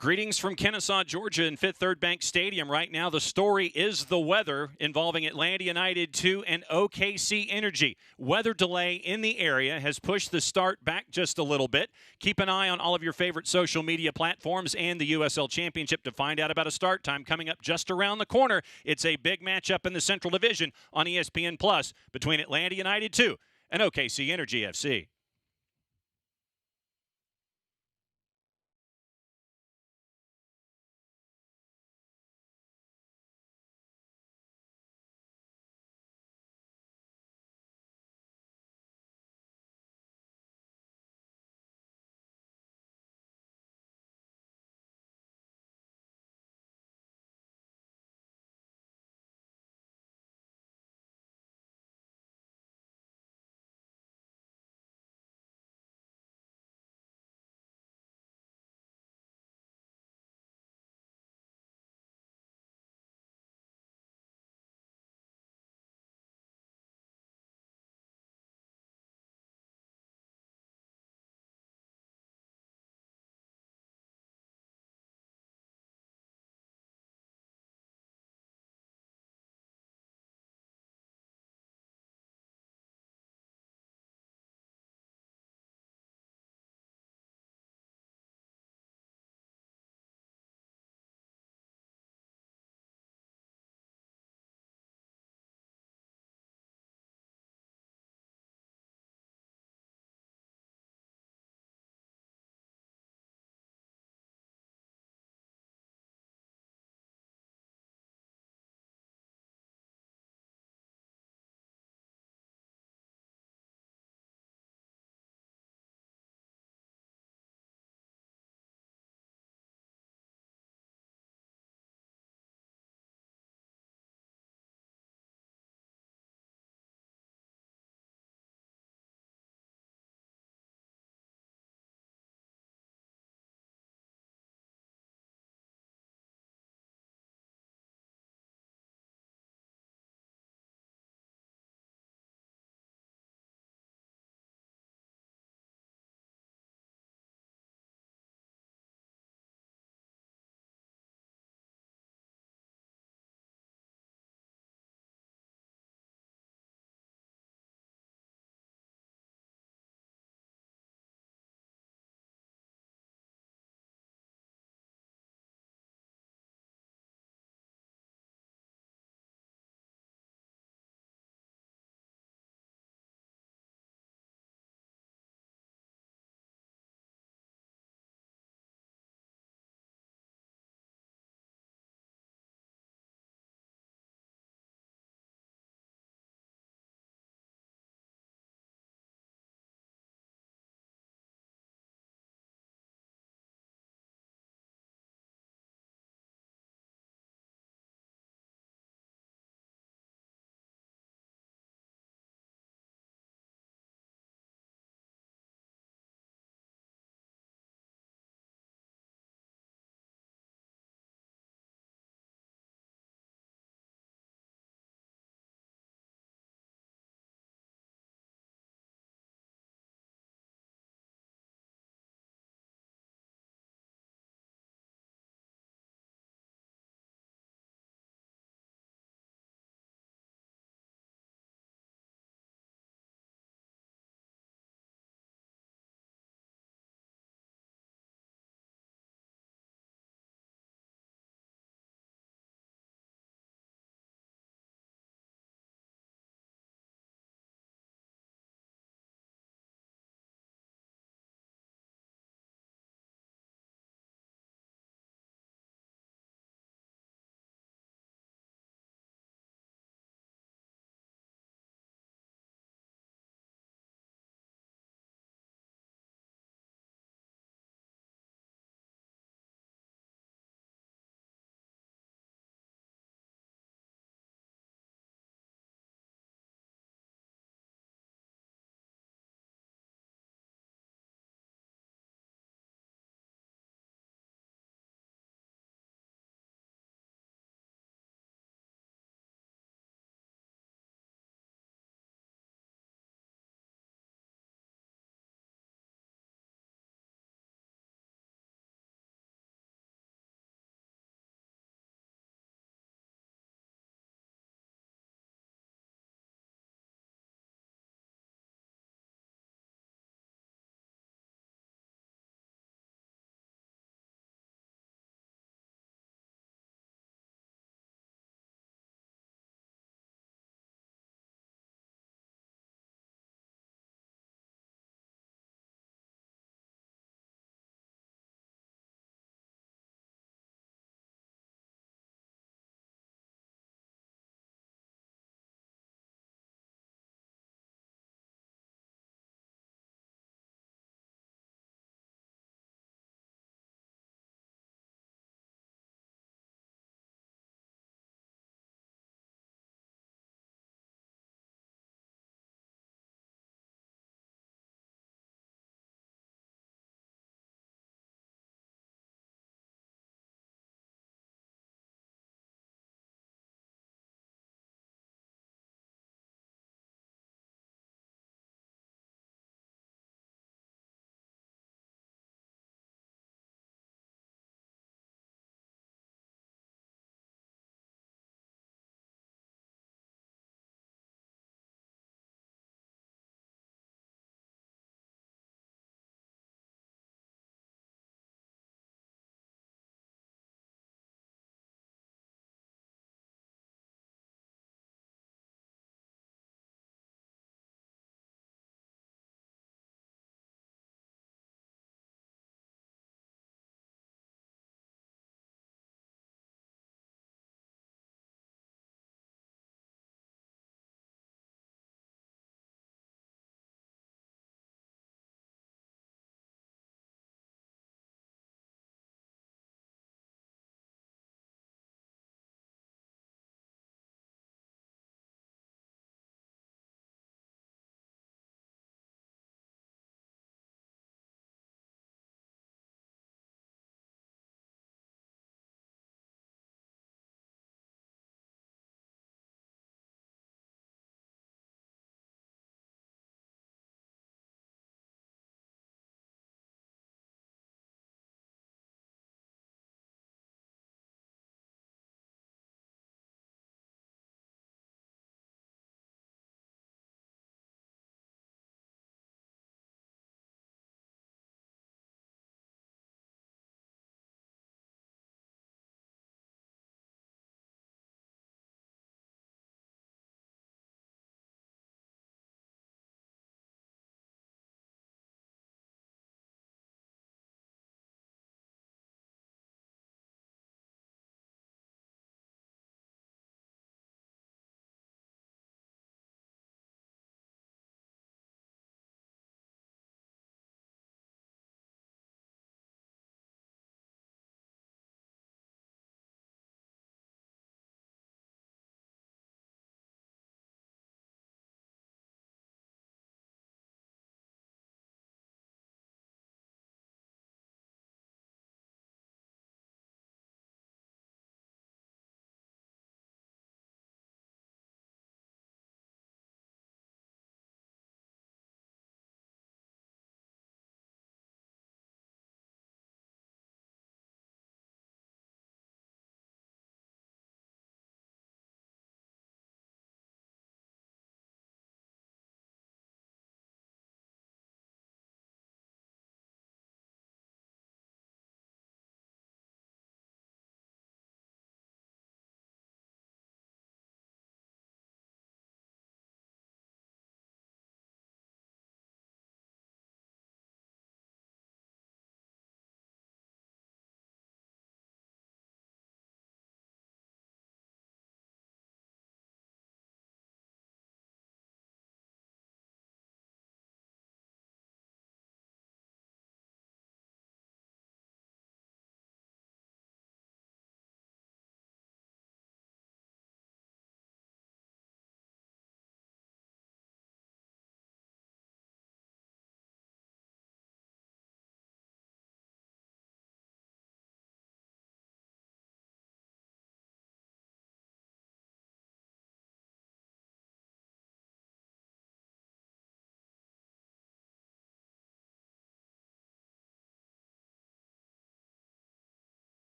Greetings from Kennesaw, Georgia, in Fifth Third Bank Stadium. Right now, the story is the weather involving Atlanta United 2 and OKC Energy. Weather delay in the area has pushed the start back just a little bit. Keep an eye on all of your favorite social media platforms and the USL Championship to find out about a start time coming up just around the corner. It's a big matchup in the Central Division on ESPN Plus between Atlanta United 2 and OKC Energy FC.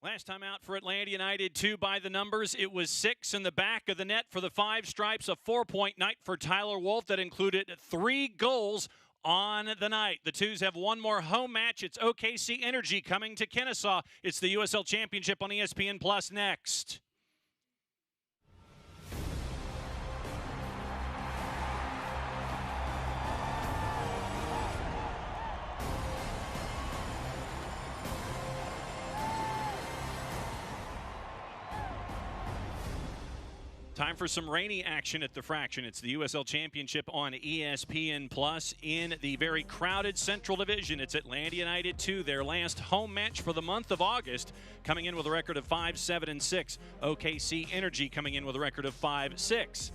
Last time out for Atlanta United, 2 by the numbers. It was 6 in the back of the net for the Five Stripes. A 4-point night for Tyler Wolff that included 3 goals on the night. The Twos have one more home match. It's OKC Energy coming to Kennesaw. It's the USL Championship on ESPN Plus next. Time for some rainy action at the Fraction. It's the USL Championship on ESPN Plus in the very crowded Central Division. It's Atlanta United 2, their last home match for the month of August, coming in with a record of 5-7-6. OKC Energy coming in with a record of 5-6-6.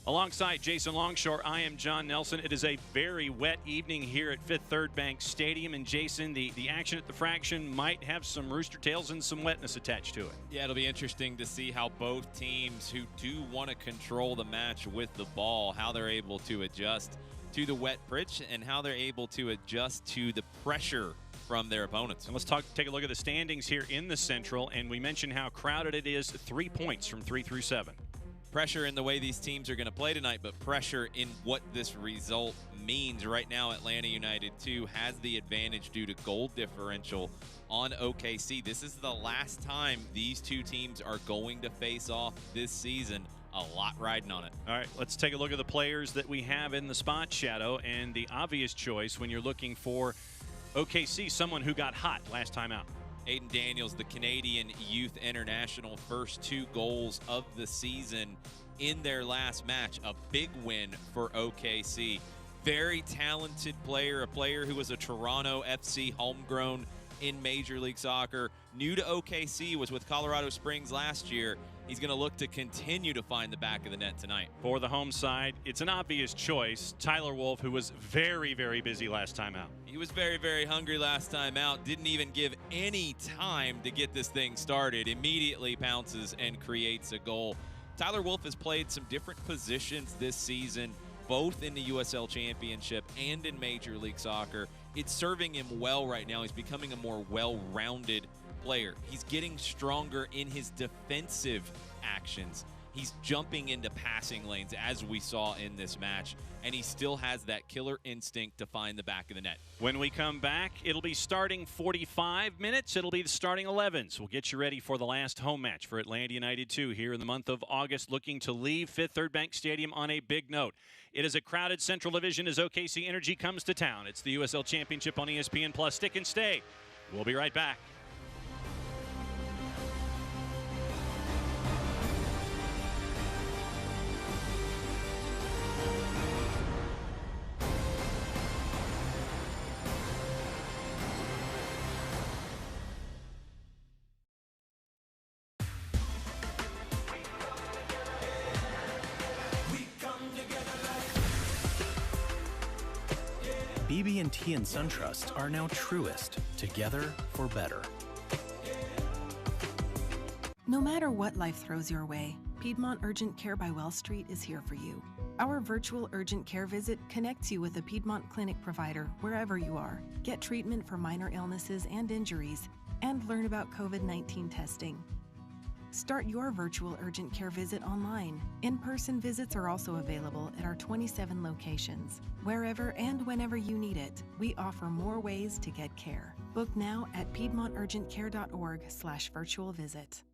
Alongside Jason Longshore, I am John Nelson. It is a very wet evening here at Fifth Third Bank Stadium. And Jason, the action at the Fraction might have some rooster tails and some wetness attached to it. Yeah, it'll be interesting to see how both teams who do want to control the match with the ball, how they're able to adjust to the wet pitch and how they're able to adjust to the pressure from their opponents. And let's take a look at the standings here in the Central. And we mentioned how crowded it is, 3 points from 3 through 7. Pressure in the way these teams are going to play tonight, but pressure in what this result means. Right now, Atlanta United 2 has the advantage due to goal differential on OKC. This is the last time these two teams are going to face off this season. A lot riding on it. All right, let's take a look at the players that we have in the spot shadow. And the obvious choice when you're looking for OKC, someone who got hot last time out. Aiden Daniels, the Canadian Youth International, first 2 goals of the season in their last match. A big win for OKC. Very talented player, a player who was a Toronto FC homegrown in Major League Soccer. New to OKC, was with Colorado Springs last year. He's going to look to continue to find the back of the net tonight. For the home side, it's an obvious choice. Tyler Wolff, who was very, very busy last time out. He was very, very hungry last time out. Didn't even give any time to get this thing started. Immediately pounces and creates a goal. Tyler Wolff has played some different positions this season, both in the USL Championship and in Major League Soccer. It's serving him well right now. He's becoming a more well-rounded player. He's getting stronger in his defensive actions. He's jumping into passing lanes, as we saw in this match, and he still has that killer instinct to find the back of the net. When we come back, it'll be starting 45 minutes. It'll be the starting 11s. We'll get you ready for the last home match for Atlanta United 2 here in the month of August, looking to leave Fifth Third Bank Stadium on a big note. It is a crowded Central Division as OKC Energy comes to town. It's the USL Championship on ESPN Plus. Stick and stay. We'll be right back. BB&T and SunTrust are now truest, together for better. No matter what life throws your way, Piedmont Urgent Care by Well Street is here for you. Our virtual urgent care visit connects you with a Piedmont clinic provider wherever you are. Get treatment for minor illnesses and injuries, and learn about COVID-19 testing. Start your virtual urgent care visit online. In-person visits are also available at our 27 locations. Wherever and whenever you need it, we offer more ways to get care. Book now at piedmonturgentcare.org/virtual visit.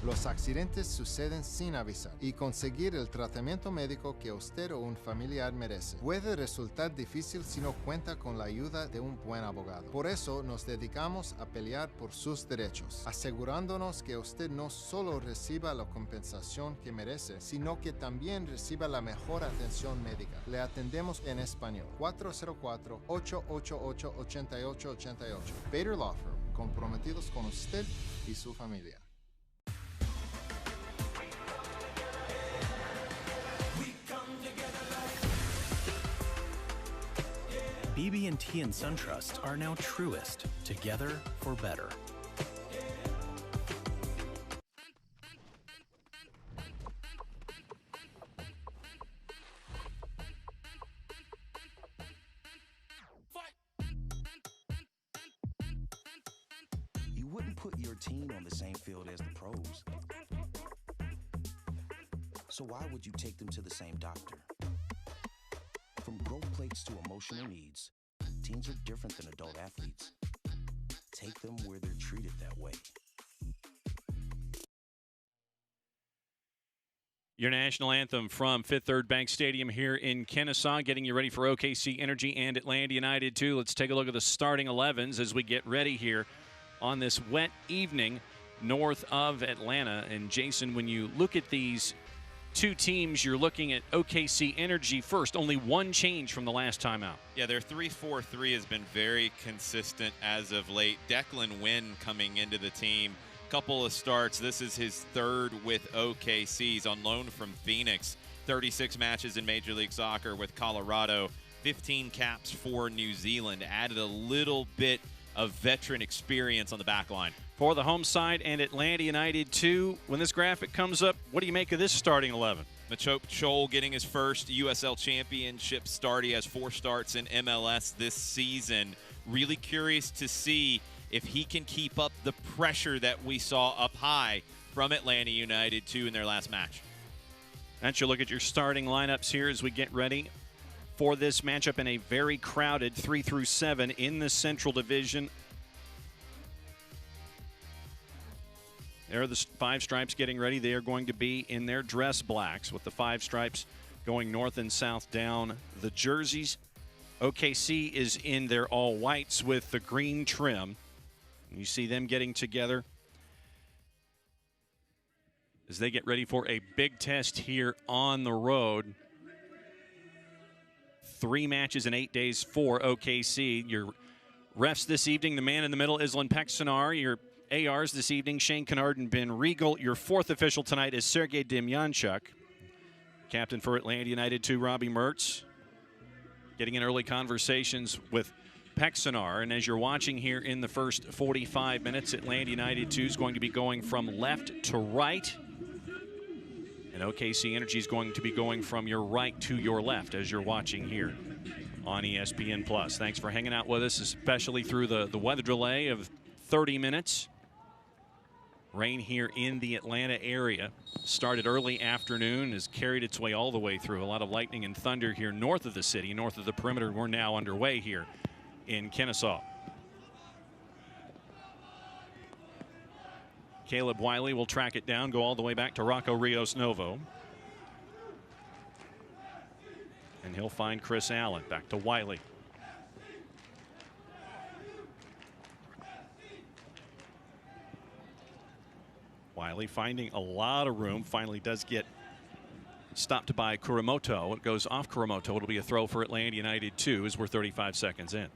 Los accidentes suceden sin avisar y conseguir el tratamiento médico que usted o un familiar merece puede resultar difícil si no cuenta con la ayuda de un buen abogado. Por eso nos dedicamos a pelear por sus derechos, asegurándonos que usted no solo reciba la compensación que merece, sino que también reciba la mejor atención médica. Le atendemos en español. 404-888-8888. Bader Law Firm, comprometidos con usted y su familia. BB&T and SunTrust are now truest, together for better. wouldn't put your team on the same field as the pros. So why would you take them to the same doctor? From growth plates to emotional needs, teens are different than adult athletes. Take them where they're treated that way. Your national anthem from Fifth Third Bank Stadium here in Kennesaw, getting you ready for OKC Energy and Atlanta United too. Let's take a look at the starting 11s as we get ready here on this wet evening north of Atlanta. And Jason, when you look at these two teams, you're looking at OKC Energy first. Only one change from the last time out. Yeah, their 3-4-3 has been very consistent as of late. Declan Wynn coming into the team. Couple of starts. This is his third with OKC. He's on loan from Phoenix. 36 matches in Major League Soccer with Colorado. 15 caps for New Zealand. Added a little bit of veteran experience on the back line. For the home side and Atlanta United too, when this graphic comes up, what do you make of this starting 11? Machop Chol getting his first USL Championship start. He has 4 starts in MLS this season. Really curious to see if he can keep up the pressure that we saw up high from Atlanta United too in their last match. That's your look at your starting lineups here as we get ready for this matchup in a very crowded 3 through 7 in the Central Division. There are the 5 stripes getting ready. They are going to be in their dress blacks with the 5 stripes going north and south down the jerseys. OKC is in their all whites with the green trim. You see them getting together as they get ready for a big test here on the road. 3 matches in 8 days for OKC. Your refs this evening, the man in the middle, Islan Peksanar. Your ARs this evening, Shane Kennard and Ben Regal. Your 4th official tonight is Sergei Demyanchuk. Captain for Atlanta United 2, Robbie Mertz. Getting in early conversations with Peksanar, and as you're watching here in the first 45 minutes, Atlanta United 2 is going to be going from left to right, and OKC Energy is going to be going from your right to your left as you're watching here on ESPN+. Thanks for hanging out with us, especially through the weather delay of 30 minutes. Rain here in the Atlanta area started early afternoon, has carried its way all the way through. A lot of lightning and thunder here north of the city, north of the perimeter. We're now underway here in Kennesaw. Caleb Wiley will track it down, go all the way back to Rocco Rios Novo. And he'll find Chris Allen. Back to Wiley. Wiley finding a lot of room, finally does get stopped by Kuramoto. It goes off Kuramoto. It'll be a throw for Atlanta United 2 as we're 35 seconds in.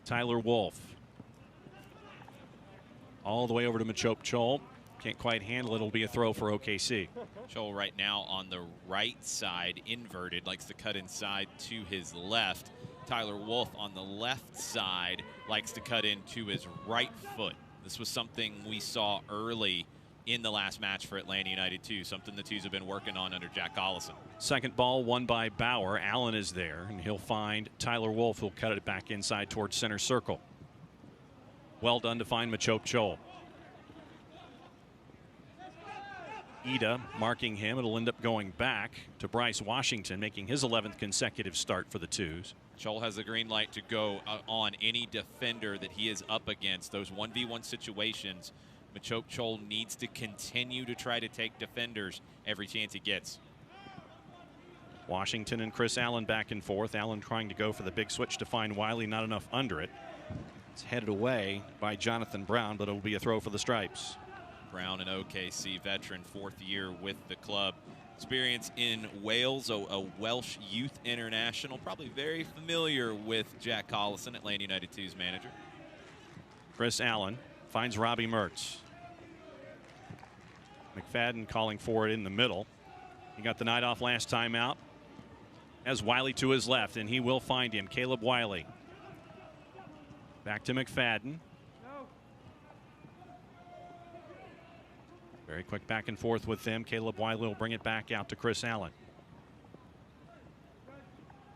Tyler Wolf. All the way over to Machop Chol. Can't quite handle it. It'll be a throw for OKC. Chol right now on the right side, inverted, likes to cut inside to his left. Tyler Wolf on the left side likes to cut in to his right foot. This was something we saw early in the last match for Atlanta United 2, something the Twos have been working on under Jack Collison. Second ball won by Bauer. Allen is there, and he'll find Tyler Wolf, who'll cut it back inside towards center circle. Well done to find Machop Chol. Ida marking him. It'll end up going back to Bryce Washington, making his 11th consecutive start for the Twos. Chol has the green light to go on any defender that he is up against. Those 1v1 situations, Machop Chol needs to continue to try to take defenders every chance he gets. Washington and Chris Allen back and forth. Allen trying to go for the big switch to find Wiley, not enough under it. It's headed away by Jonathan Brown, but it'll be a throw for the Stripes. Brown, an OKC veteran, 4th year with the club. Experience in Wales, a Welsh youth international, probably very familiar with Jack Collison, Atlanta United 2's manager. Chris Allen finds Robbie Mertz. McFadden calling for it in the middle. He got the night off last time out. Has Wiley to his left, and he will find him. Caleb Wiley. Back to McFadden. Very quick back and forth with them. Caleb Wiley will bring it back out to Chris Allen.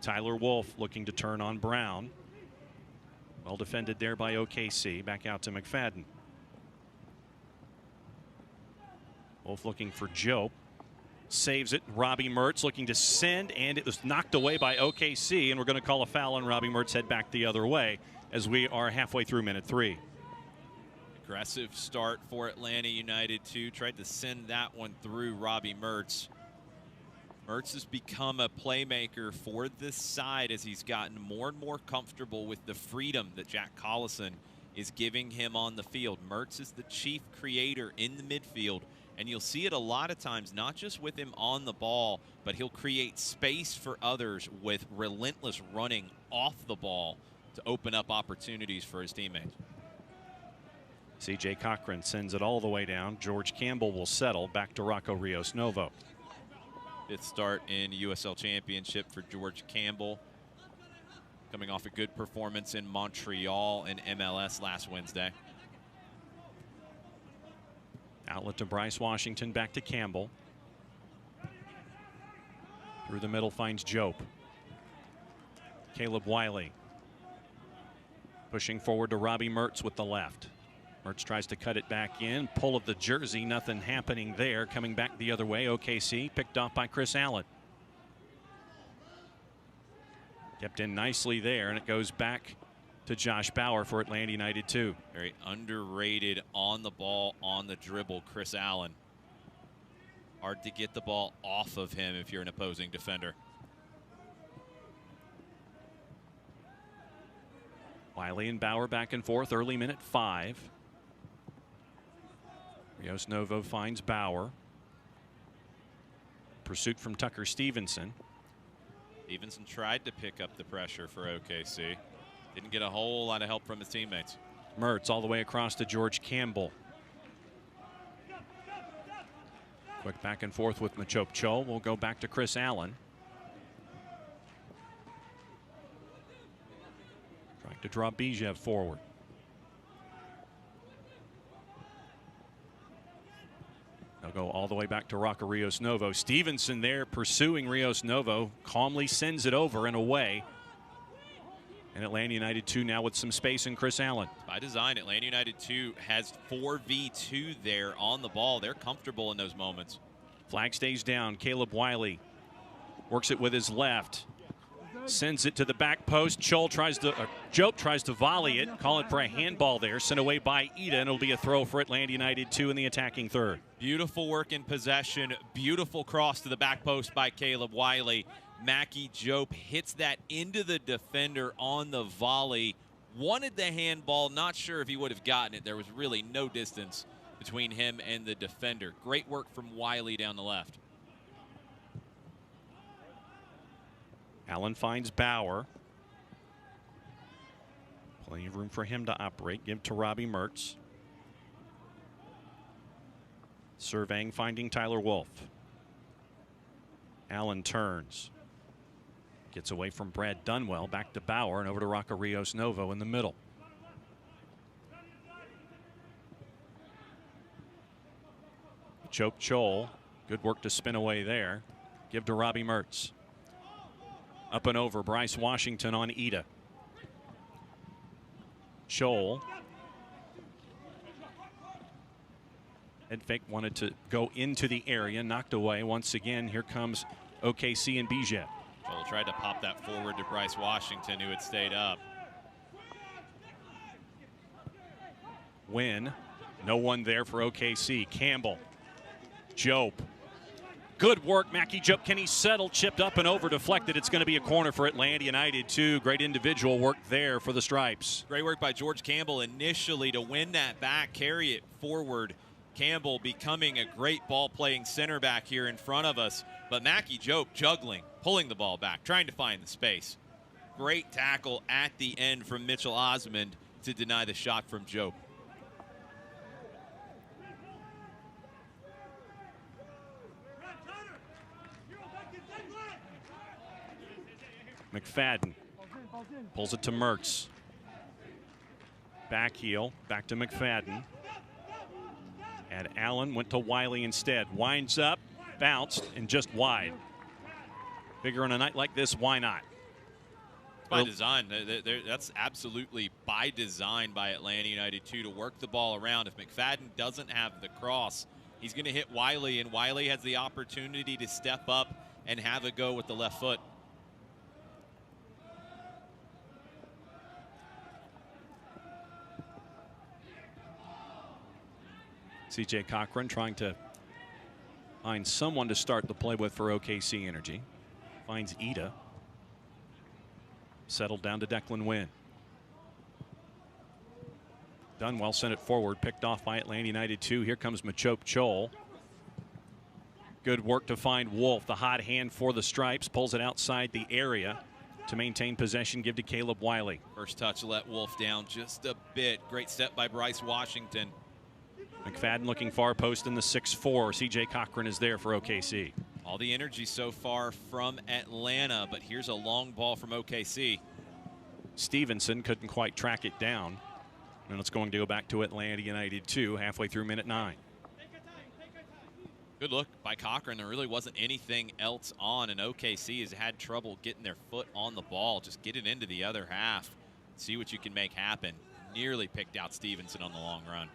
Tyler Wolf looking to turn on Brown. Well defended there by OKC. Back out to McFadden. Wolf looking for Joe. Saves it. Robbie Mertz looking to send, and it was knocked away by OKC, and we're going to call a foul on Robbie Mertz. Head back the other way as we are halfway through minute 3. Aggressive start for Atlanta United, too. Tried to send that one through Robbie Mertz. Mertz has become a playmaker for this side as he's gotten more and more comfortable with the freedom that Jack Collison is giving him on the field. Mertz is the chief creator in the midfield, and you'll see it a lot of times, not just with him on the ball, but he'll create space for others with relentless running off the ball to open up opportunities for his teammates. C.J. Cochran sends it all the way down. George Campbell will settle. Back to Rocco Rios Novo. 5th start in USL Championship for George Campbell. Coming off a good performance in Montreal and MLS last Wednesday. Outlet to Bryce Washington. Back to Campbell. Through the middle finds Jope. Caleb Wiley. Pushing forward to Robbie Mertz with the left. Mertz tries to cut it back in. Pull of the jersey. Nothing happening there. Coming back the other way. OKC picked off by Chris Allen. Kept in nicely there, and it goes back to Josh Bauer for Atlanta United 2. Very underrated on the ball, on the dribble, Chris Allen. Hard to get the ball off of him if you're an opposing defender. Wiley and Bauer back and forth. Early minute 5. Rios Novo finds Bauer. Pursuit from Tucker Stevenson. Stevenson tried to pick up the pressure for OKC. Didn't get a whole lot of help from his teammates. Mertz all the way across to George Campbell. Quick back and forth with Machop Cho. We'll go back to Chris Allen. Trying to draw Bijev forward. They'll go all the way back to Rocco Rios Novo. Stevenson there pursuing Rios Novo. Calmly sends it over and away. And Atlanta United 2 now with some space in Chris Allen. By design, Atlanta United 2 has 4v2 there on the ball. They're comfortable in those moments. Flag stays down. Caleb Wiley works it with his left. Sends it to the back post. Jope tries to volley it. Call it for a handball there. Sent away by Ida, and it'll be a throw for Atlanta United 2 in the attacking third. Beautiful work in possession. Beautiful cross to the back post by Caleb Wiley. Mackie Jope hits that into the defender on the volley. Wanted the handball. Not sure if he would have gotten it. There was really no distance between him and the defender. Great work from Wiley down the left. Allen finds Bauer. Plenty of room for him to operate. Give to Robbie Mertz. Surveying, finding Tyler Wolf. Allen turns. Gets away from Brad Dunwell. Back to Bauer and over to Rocco Rios Novo in the middle. Choke Chol. Good work to spin away there. Give to Robbie Mertz. Up and over. Bryce Washington on Ida. Chol. Head fake, wanted to go into the area. Knocked away once again. Here comes OKC and Bijev. Chol tried to pop that forward to Bryce Washington, who had stayed up. Win. No one there for OKC. Campbell. Jope. Good work, Mackie Jope. Can he settle? Chipped up and over, deflected. It's going to be a corner for Atlanta United, too. Great individual work there for the Stripes. Great work by George Campbell initially to win that back, carry it forward. Campbell becoming a great ball-playing center back here in front of us. But Mackie Jope juggling, pulling the ball back, trying to find the space. Great tackle at the end from Mitchell Osmond to deny the shot from Jope. McFadden pulls it to Mertz. Back heel, back to McFadden. And Allen went to Wiley instead. Winds up, bounced, and just wide. Figure on a night like this, why not? By design. That's absolutely by design by Atlanta United, too, to work the ball around. If McFadden doesn't have the cross, he's going to hit Wiley, and Wiley has the opportunity to step up and have a go with the left foot. CJ Cochran trying to find someone to start the play with for OKC Energy. Finds Ida. Settled down to Declan Wynn. Dunwell sent it forward, picked off by Atlanta United 2. Here comes Machop Chol. Good work to find Wolf. The hot hand for the Stripes. Pulls it outside the area to maintain possession. Give to Caleb Wiley. First touch let Wolf down just a bit. Great step by Bryce Washington. McFadden looking far post in the 6-4. CJ Cochran is there for OKC. All the energy so far from Atlanta, but here's a long ball from OKC. Stevenson couldn't quite track it down. And it's going to go back to Atlanta United 2 halfway through minute 9. Good look by Cochran. There really wasn't anything else on, and OKC has had trouble getting their foot on the ball. Just get it into the other half. See what you can make happen. Nearly picked out Stevenson on the long run.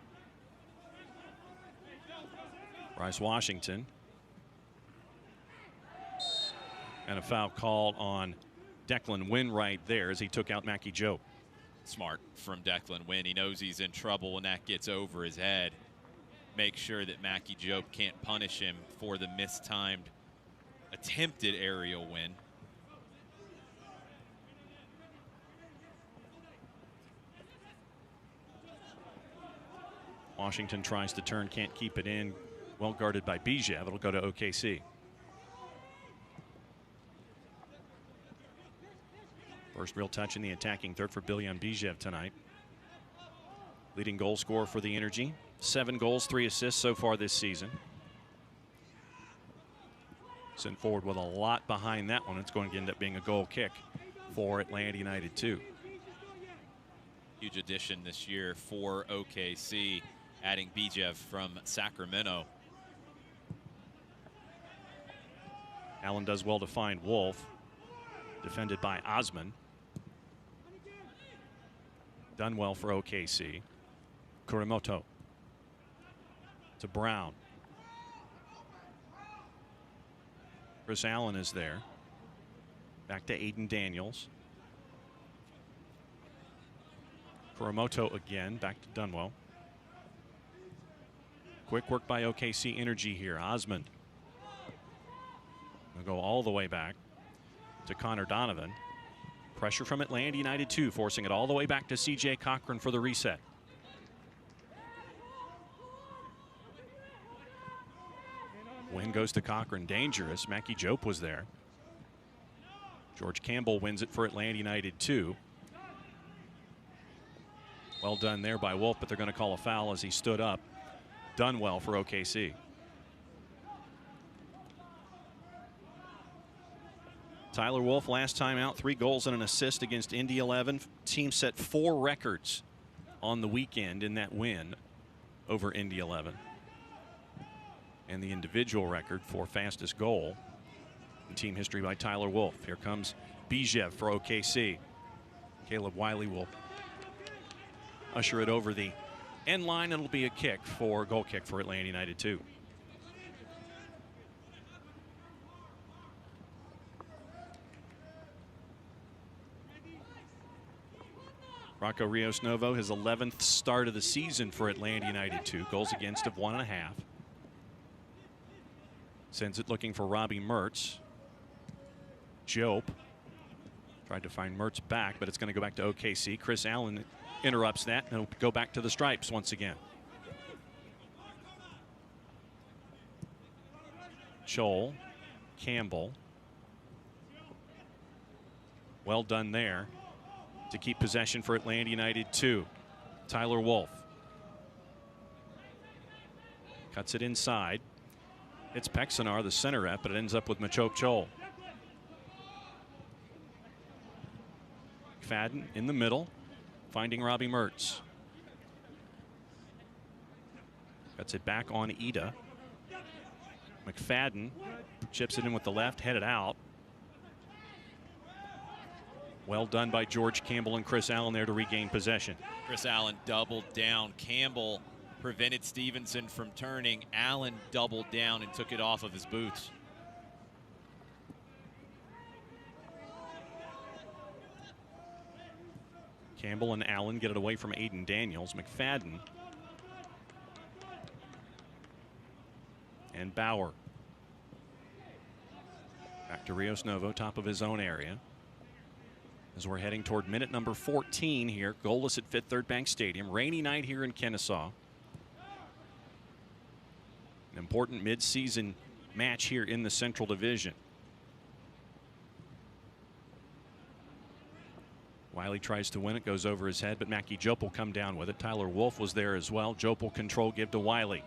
Bryce Washington. And a foul called on Declan Wynn right there as he took out Mackie Joe. Smart from Declan Wynn. He knows he's in trouble when that gets over his head. Make sure that Mackie Joe can't punish him for the mistimed attempted aerial win. Washington tries to turn, can't keep it in. Well guarded by Bijev. It'll go to OKC. First real touch in the attacking third for Bilyan Bijev tonight. Leading goal scorer for the Energy. 7 goals, 3 assists so far this season. Sent forward with a lot behind that one. It's going to end up being a goal kick for Atlanta United 2. Huge addition this year for OKC, adding Bijev from Sacramento. Allen does well to find Wolf. Defended by Osman. Done well for OKC. Kurimoto to Brown. Chris Allen is there. Back to Aiden Daniels. Kurimoto again. Back to Dunwell. Quick work by OKC Energy here. Osmond. We'll go all the way back to Connor Donovan. Pressure from Atlanta United 2, forcing it all the way back to CJ Cochran for the reset. Win goes to Cochran. Dangerous. Mackie Jope was there. George Campbell wins it for Atlanta United 2. Well done there by Wolf, but they're going to call a foul as he stood up. Done well for OKC. Tyler Wolf last time out, 3 goals and an assist against Indy 11. Team set 4 records on the weekend in that win over Indy 11. And the individual record for fastest goal in team history by Tyler Wolf. Here comes Bijev for OKC. Caleb Wiley will usher it over the end line. It'll be a goal kick for Atlanta United 2. Rocco Rios Novo, his 11th start of the season for Atlanta United 2. Goals against of 1.5. Sends it looking for Robbie Mertz. Jope tried to find Mertz back, but it's going to go back to OKC. Chris Allen interrupts that, and it'll go back to the Stripes once again. Chol, Campbell. Well done there to keep possession for Atlanta United 2. Tyler Wolf cuts it inside. It's Pexonar, the center rep, but it ends up with Machop Chol. McFadden in the middle, finding Robbie Mertz. Cuts it back on Ida. McFadden chips it in with the left, headed out. Well done by George Campbell and Chris Allen there to regain possession. Chris Allen doubled down. Campbell prevented Stevenson from turning. Allen doubled down and took it off of his boots. Campbell and Allen get it away from Aiden Daniels. McFadden and Bauer. Back to Rios Novo, top of his own area. As we're heading toward minute number 14 here, goalless at Fifth Third Bank Stadium. Rainy night here in Kennesaw. An important mid-season match here in the Central Division. Wiley tries to win it, goes over his head, but Mackie Jope will come down with it. Tyler Wolf was there as well. Jope will control, give to Wiley.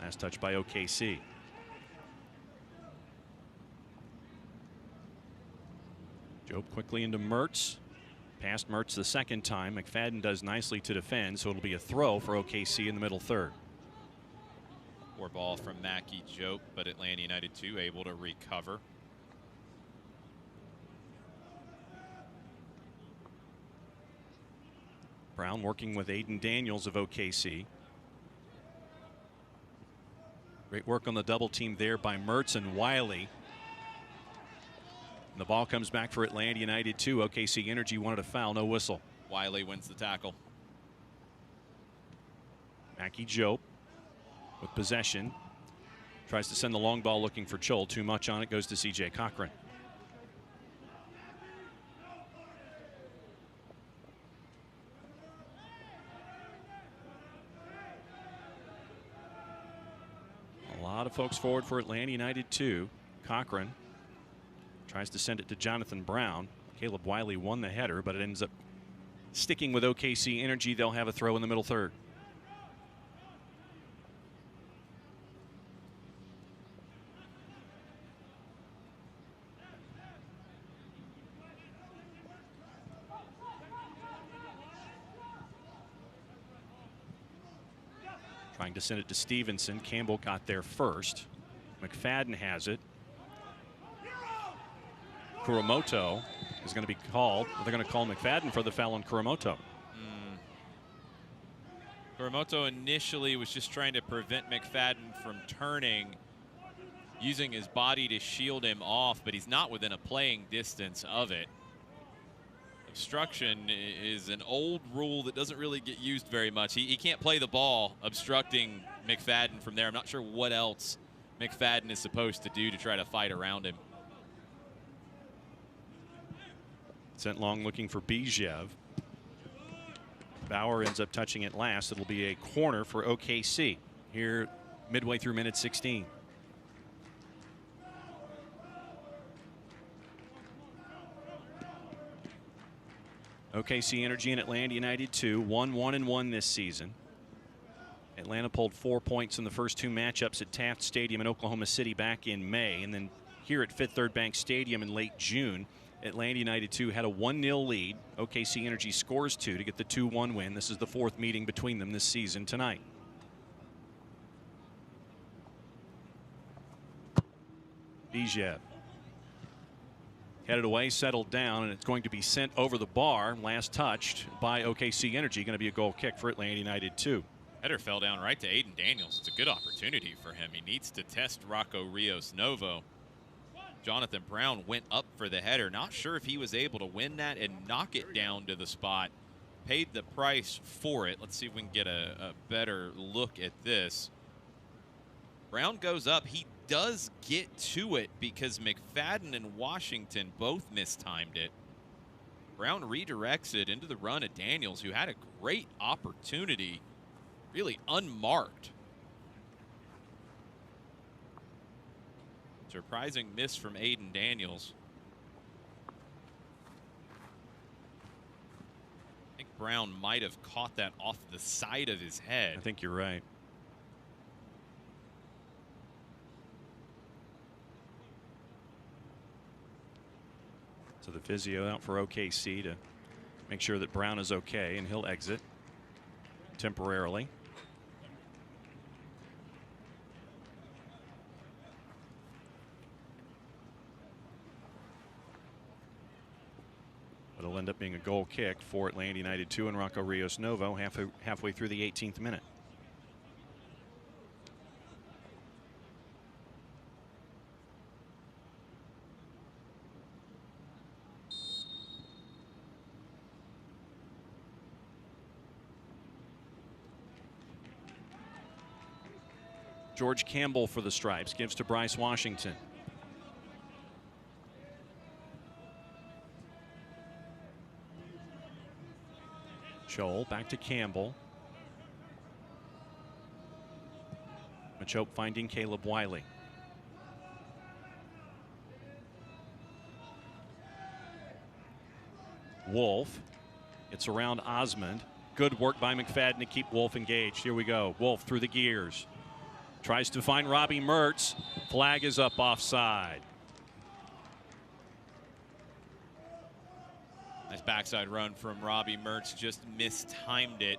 Last touch by OKC. Jope quickly into Mertz. Past Mertz the second time. McFadden does nicely to defend, so it'll be a throw for OKC in the middle third. Poor ball from Mackie Jope, but Atlanta United 2 able to recover. Brown working with Aiden Daniels of OKC. Great work on the double team there by Mertz and Wiley. And the ball comes back for Atlanta United 2. OKC Energy wanted a foul, no whistle. Wiley wins the tackle. Mackie Jope with possession. Tries to send the long ball looking for Chol. Too much on it, goes to CJ Cochran. A lot of folks forward for Atlanta United 2. Cochran tries to send it to Jonathan Brown. Caleb Wiley won the header, but it ends up sticking with OKC Energy. They'll have a throw in the middle third. Trying to send it to Stevenson. Campbell got there first. McFadden has it. Kuramoto is going to be called. They're going to call McFadden for the foul on Kuramoto. Kuramoto initially was just trying to prevent McFadden from turning, using his body to shield him off, but he's not within a playing distance of it. Obstruction is an old rule that doesn't really get used very much. He can't play the ball obstructing McFadden from there. I'm not sure what else McFadden is supposed to do to try to fight around him. Sent long looking for Bijev. Bauer ends up touching it last. It'll be a corner for OKC here midway through minute 16. OKC Energy and Atlanta United 2, 1-1-1 this season. Atlanta pulled 4 points in the first two matchups at Taft Stadium in Oklahoma City back in May, and then here at Fifth Third Bank Stadium in late June. Atlanta United 2 had a 1-0 lead. OKC Energy scores 2 to get the 2-1 win. This is the fourth meeting between them this season tonight. Bijev headed away, settled down, and it's going to be sent over the bar. Last touched by OKC Energy. Going to be a goal kick for Atlanta United 2. Header fell down right to Aiden Daniels. It's a good opportunity for him. He needs to test Rocco Rios Novo. Jonathan Brown went up for the header. Not sure if he was able to win that and knock it down to the spot. Paid the price for it. Let's see if we can get a better look at this. Brown goes up. He does get to it because McFadden and Washington both mistimed it. Brown redirects it into the run of Daniels, who had a great opportunity, really unmarked. Surprising miss from Aiden Daniels. I think Brown might have caught that off the side of his head. I think you're right. So the physio out for OKC to make sure that Brown is okay, and he'll exit temporarily. But it'll end up being a goal kick for Atlanta United 2 and Rocco Rios Novo halfway through the 18th minute. George Campbell for the Stripes gives to Bryce Washington. Joel back to Campbell. Machope finding Caleb Wiley. Wolf. It's around Osmond. Good work by McFadden to keep Wolf engaged. Here we go. Wolf through the gears. Tries to find Robbie Mertz. Flag is up offside. Nice backside run from Robbie Mertz, just mistimed it.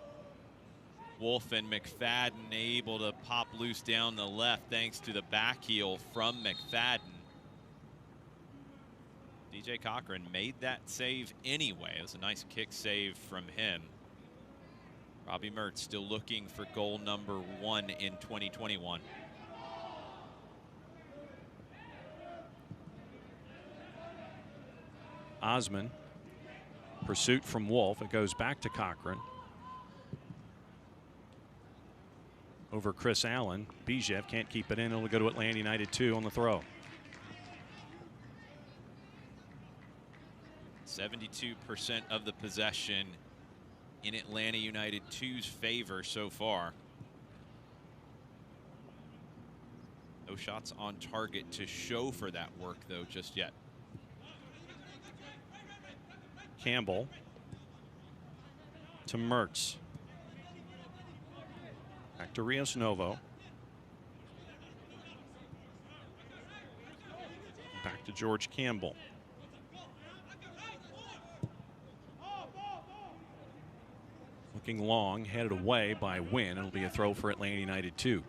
Wolf and McFadden able to pop loose down the left thanks to the back heel from McFadden. DJ Cochran made that save anyway. It was a nice kick save from him. Robbie Mertz still looking for goal number 1 in 2021. Osman. Pursuit from Wolf. It goes back to Cochran. Over Chris Allen. Bijev can't keep it in. It'll go to Atlanta United 2 on the throw. 72% of the possession in Atlanta United 2's favor so far. No shots on target to show for that work, though, just yet. Campbell to Mertz. Back to Rios Novo. Back to George Campbell. Looking long, headed away by Wynn. It'll be a throw for Atlanta United 2.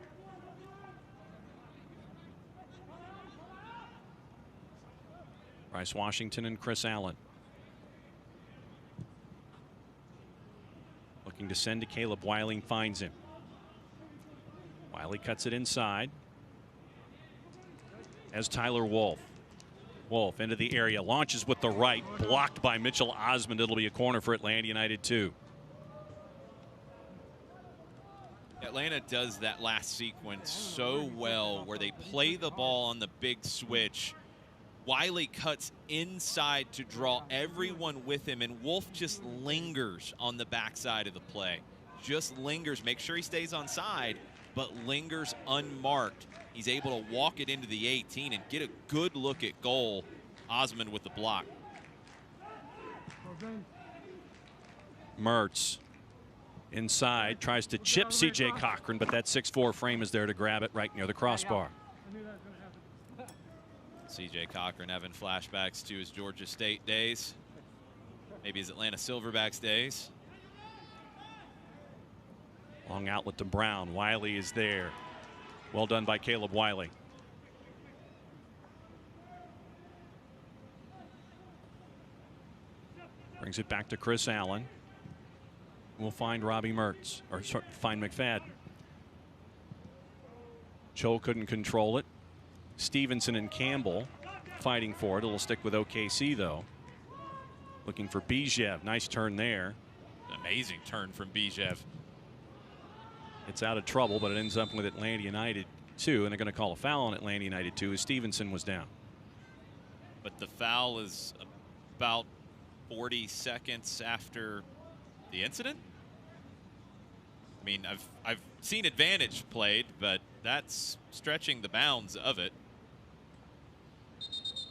Bryce Washington and Chris Allen. Looking to send to Caleb Wiley, finds him. Wiley cuts it inside. As Tyler Wolf. Wolf into the area, launches with the right, blocked by Mitchell Osmond. It'll be a corner for Atlanta United 2. Atlanta does that last sequence so well where they play the ball on the big switch. Wiley cuts inside to draw everyone with him, and Wolf just lingers on the backside of the play. Just lingers, make sure he stays on side, but lingers unmarked. He's able to walk it into the 18 and get a good look at goal. Osmond with the block. Mertz inside, tries to chip CJ Cochran, but that 6'4" frame is there to grab it right near the crossbar. CJ Cochran having flashbacks to his Georgia State days, maybe his Atlanta Silverbacks days. Long outlet to Brown. Wiley is there. Well done by Caleb Wiley. Brings it back to Chris Allen. We'll find Robbie Mertz, or sorry, find McFadden. Cho couldn't control it. Stevenson and Campbell fighting for it. It'll stick with OKC though. Looking for Bijev. Nice turn there. Amazing turn from Bijev. It's out of trouble, but it ends up with Atlanta United 2, and they're going to call a foul on Atlanta United 2 as Stevenson was down. But the foul is about 40 seconds after the incident. I mean, I've seen advantage played, but that's stretching the bounds of it.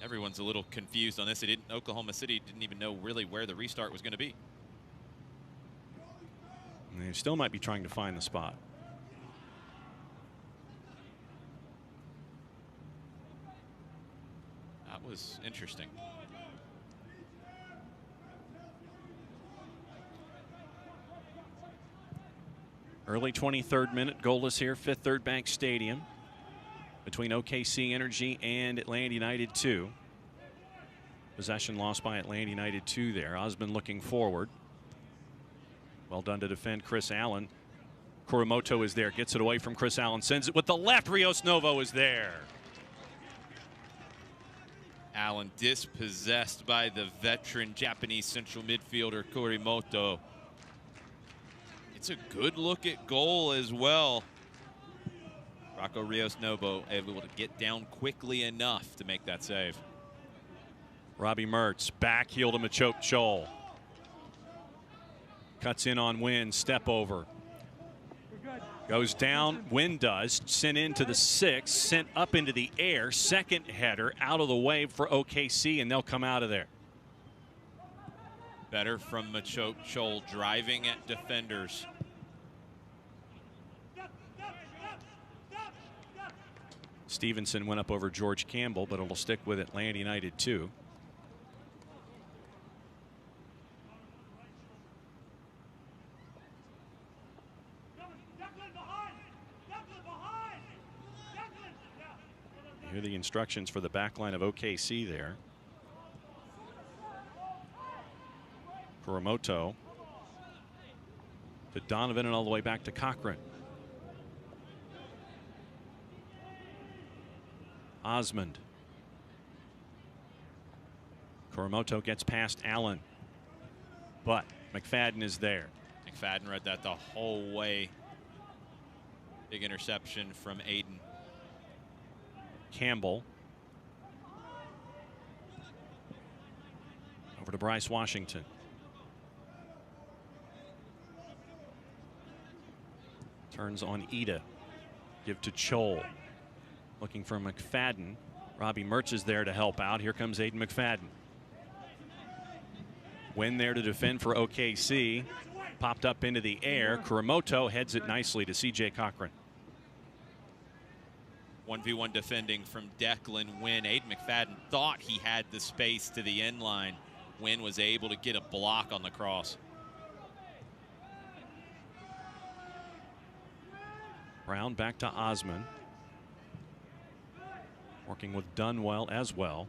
Everyone's a little confused on this. Oklahoma City didn't even know really where the restart was going to be. And they still might be trying to find the spot. That was interesting. Early 23rd minute, goalless here, Fifth Third Bank Stadium between OKC Energy and Atlanta United 2. Possession lost by Atlanta United 2 there. Osmond looking forward. Well done to defend Chris Allen. Kurimoto is there, gets it away from Chris Allen, sends it with the left. Rios Novo is there. Allen dispossessed by the veteran Japanese central midfielder Kurimoto. It's a good look at goal as well. Rocco Rios Novo able to get down quickly enough to make that save. Robbie Mertz, back heel to Machop Chol. Cuts in on Wynn, step over. Goes down, Wynn does, sent into the 6, sent up into the air, second header out of the way for OKC, and they'll come out of there. Better from Machop Chol, driving at defenders. Stevenson went up over George Campbell, but it'll stick with Atlanta United 2. You hear the instructions for the back line of OKC there. Kurimoto to Donovan and all the way back to Cochran. Osmond. Kurimoto gets past Allen, but McFadden is there. McFadden read that the whole way. Big interception from Aiden. Campbell. Over to Bryce Washington. Turns on Ida. Give to Chol. Looking for McFadden. Robbie Mertz is there to help out. Here comes Aiden McFadden. Wynn there to defend for OKC. Popped up into the air. Kurimoto heads it nicely to CJ Cochran. 1v1 defending from Declan Wynn. Aiden McFadden thought he had the space to the end line. Wynn was able to get a block on the cross. Brown back to Osman. Working with Dunwell as well.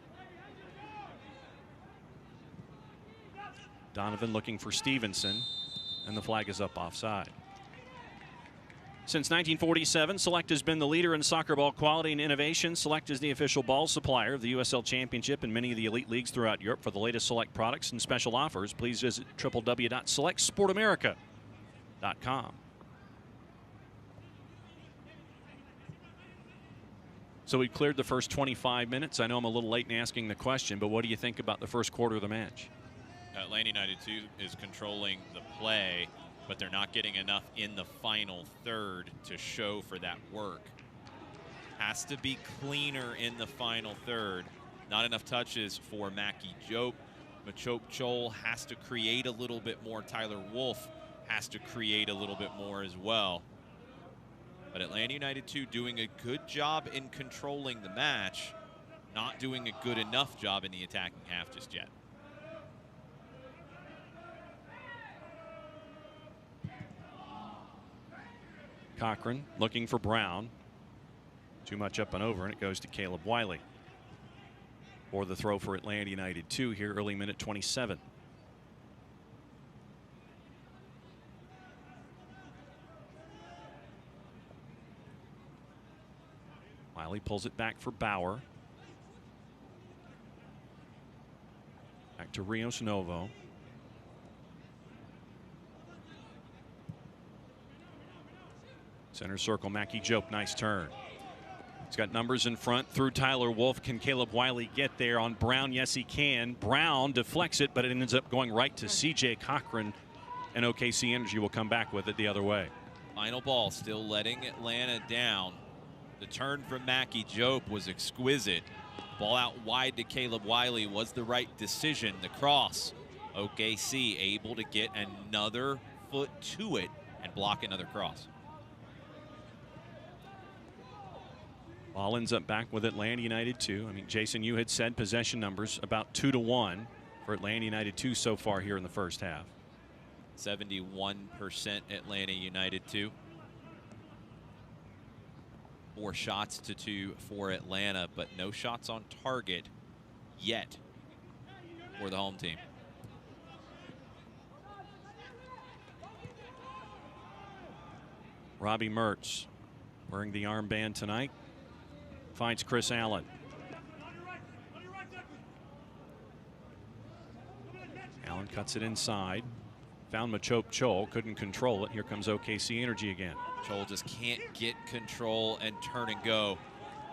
Donovan looking for Stevenson, and the flag is up offside. Since 1947, Select has been the leader in soccer ball quality and innovation. Select is the official ball supplier of the USL Championship and many of the elite leagues throughout Europe. For the latest Select products and special offers, please visit www.selectsportamerica.com. So we cleared the first 25 minutes. I know I'm a little late in asking the question, but what do you think about the first quarter of the match? Atlanta United 2 is controlling the play, but they're not getting enough in the final third to show for that work. Has to be cleaner in the final third. Not enough touches for Mackie Jope. Machop Chol has to create a little bit more. Tyler Wolf has to create a little bit more as well. But Atlanta United 2 doing a good job in controlling the match, not doing a good enough job in the attacking half just yet. Cochran looking for Brown. Too much up and over, and it goes to Caleb Wiley. Or the throw for Atlanta United 2 here, early minute 27. Wiley pulls it back for Bauer. Back to Rios Novo. Center circle, Mackie Jope, nice turn. He's got numbers in front through Tyler Wolf. Can Caleb Wiley get there on Brown? Yes, he can. Brown deflects it, but it ends up going right to CJ Cochran, and OKC Energy will come back with it the other way. Final ball, still letting Atlanta down. The turn from Mackie Jope was exquisite. Ball out wide to Caleb Wiley was the right decision. The cross, OKC able to get another foot to it and block another cross. Ball ends up back with Atlanta United 2. I mean, Jason, you had said possession numbers about 2-1 for Atlanta United 2 so far here in the first half. 71% Atlanta United 2. 4 shots to 2 for Atlanta, but no shots on target yet. for the home team. Robbie Mertz wearing the armband tonight. Finds Chris Allen. Allen cuts it inside. Found Machop Chol, couldn't control it. Here comes OKC Energy again. Chol just can't get control and turn and go.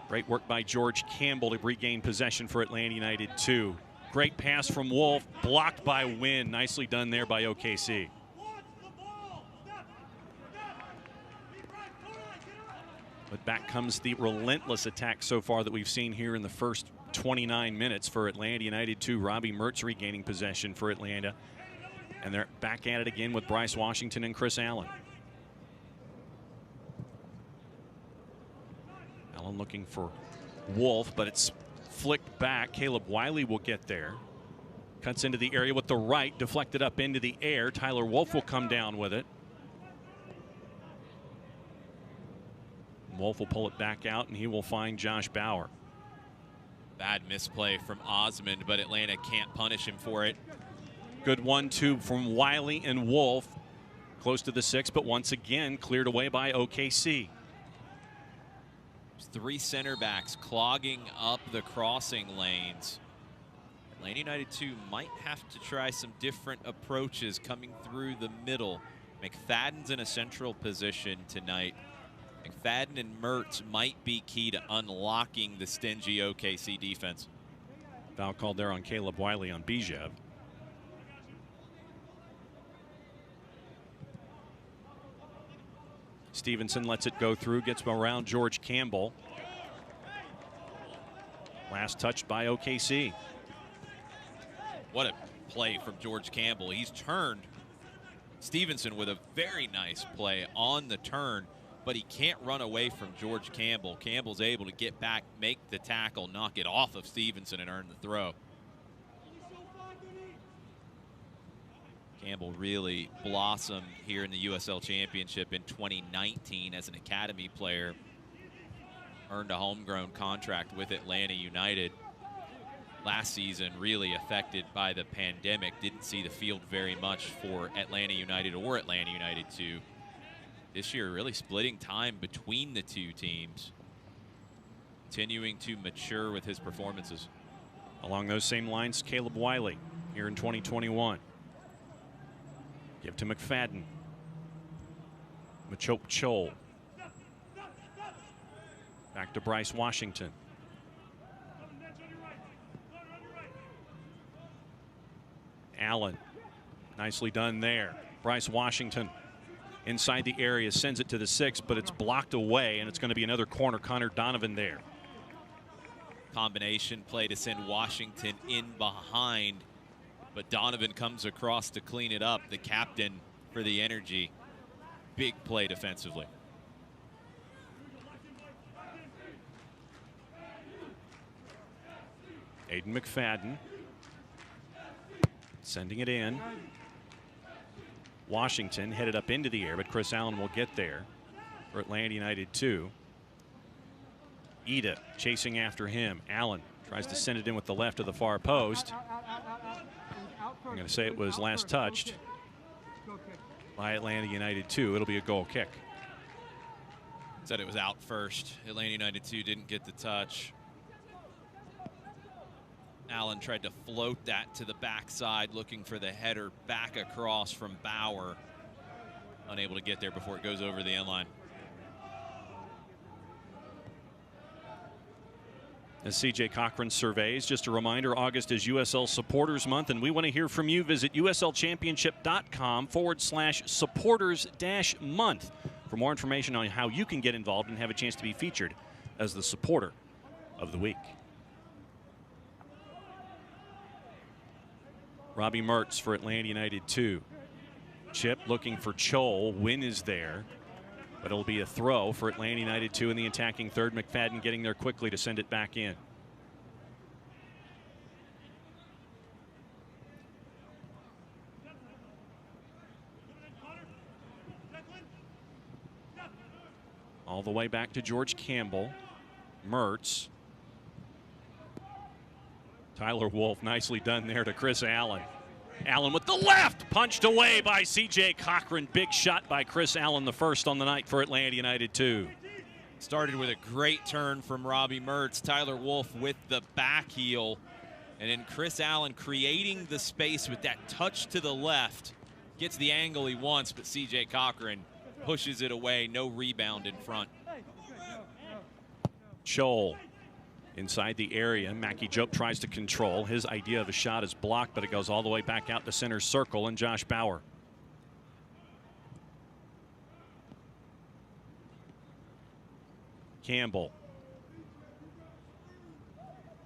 Great work by George Campbell to regain possession for Atlanta United 2. Great pass from Wolf, blocked by Wynn. Nicely done there by OKC. But back comes the relentless attack so far that we've seen here in the first 29 minutes for Atlanta United 2. Robbie Mertz regaining possession for Atlanta. And they're back at it again with Bryce Washington and Chris Allen. Allen looking for Wolf, but it's flicked back. Caleb Wiley will get there. Cuts into the area with the right, deflected up into the air. Tyler Wolf will come down with it. Wolf will pull it back out, and he will find Josh Bauer. Bad misplay from Osmond, but Atlanta can't punish him for it. Good 1-2 from Wiley and Wolf. Close to the 6, but once again cleared away by OKC. 3 center backs clogging up the crossing lanes. Atlanta United 2 might have to try some different approaches coming through the middle. McFadden's in a central position tonight. McFadden and Mertz might be key to unlocking the stingy OKC defense. Foul called there on Caleb Wiley on Bijev. Stevenson lets it go through, gets around George Campbell. Last touched by OKC. What a play from George Campbell. He's turned Stevenson with a very nice play on the turn, but he can't run away from George Campbell. Campbell's able to get back, make the tackle, knock it off of Stevenson, and earn the throw. Campbell really blossomed here in the USL Championship in 2019 as an academy player. Earned a homegrown contract with Atlanta United. Last season, really affected by the pandemic. Didn't see the field very much for Atlanta United or Atlanta United 2. This year, really splitting time between the two teams. Continuing to mature with his performances. Along those same lines, Caleb Wiley here in 2021. Give to McFadden. Machop Chol. Back to Bryce Washington. Allen. Nicely done there. Bryce Washington inside the area, sends it to the 6, but it's blocked away, and it's going to be another corner. Connor Donovan there. Combination play to send Washington in behind, but Donovan comes across to clean it up. The captain for the Energy. Big play defensively. Aiden McFadden sending it in. Washington headed up into the air, but Chris Allen will get there for Atlanta United 2. Ida chasing after him. Allen tries to send it in with the left of the far post. I'm going to say it was last touched by Atlanta United 2. It'll be a goal kick. Said it was out first. Atlanta United 2 didn't get the touch. Allen tried to float that to the backside, looking for the header back across from Bauer. Unable to get there before it goes over the end line. As CJ Cochran surveys, just a reminder, August is USL Supporters Month, and we want to hear from you. Visit uslchampionship.com/supporters-month for more information on how you can get involved and have a chance to be featured as the supporter of the week. Robbie Mertz for Atlanta United 2. Chip looking for Chol. Wynn is there, but it'll be a throw for Atlanta United 2 in the attacking third. McFadden getting there quickly to send it back in. All the way back to George Campbell. Mertz Tyler Wolf, nicely done there to Chris Allen. Allen with the left, punched away by C.J. Cochran. Big shot by Chris Allen, the first on the night for Atlanta United 2. Started with a great turn from Robbie Mertz. Tyler Wolf with the back heel. And then Chris Allen creating the space with that touch to the left. Gets the angle he wants, but C.J. Cochran pushes it away. No rebound in front. Scholl inside the area. Mackie Jope tries to control. His idea of a shot is blocked, but it goes all the way back out to center circle, and Josh Bauer. Campbell.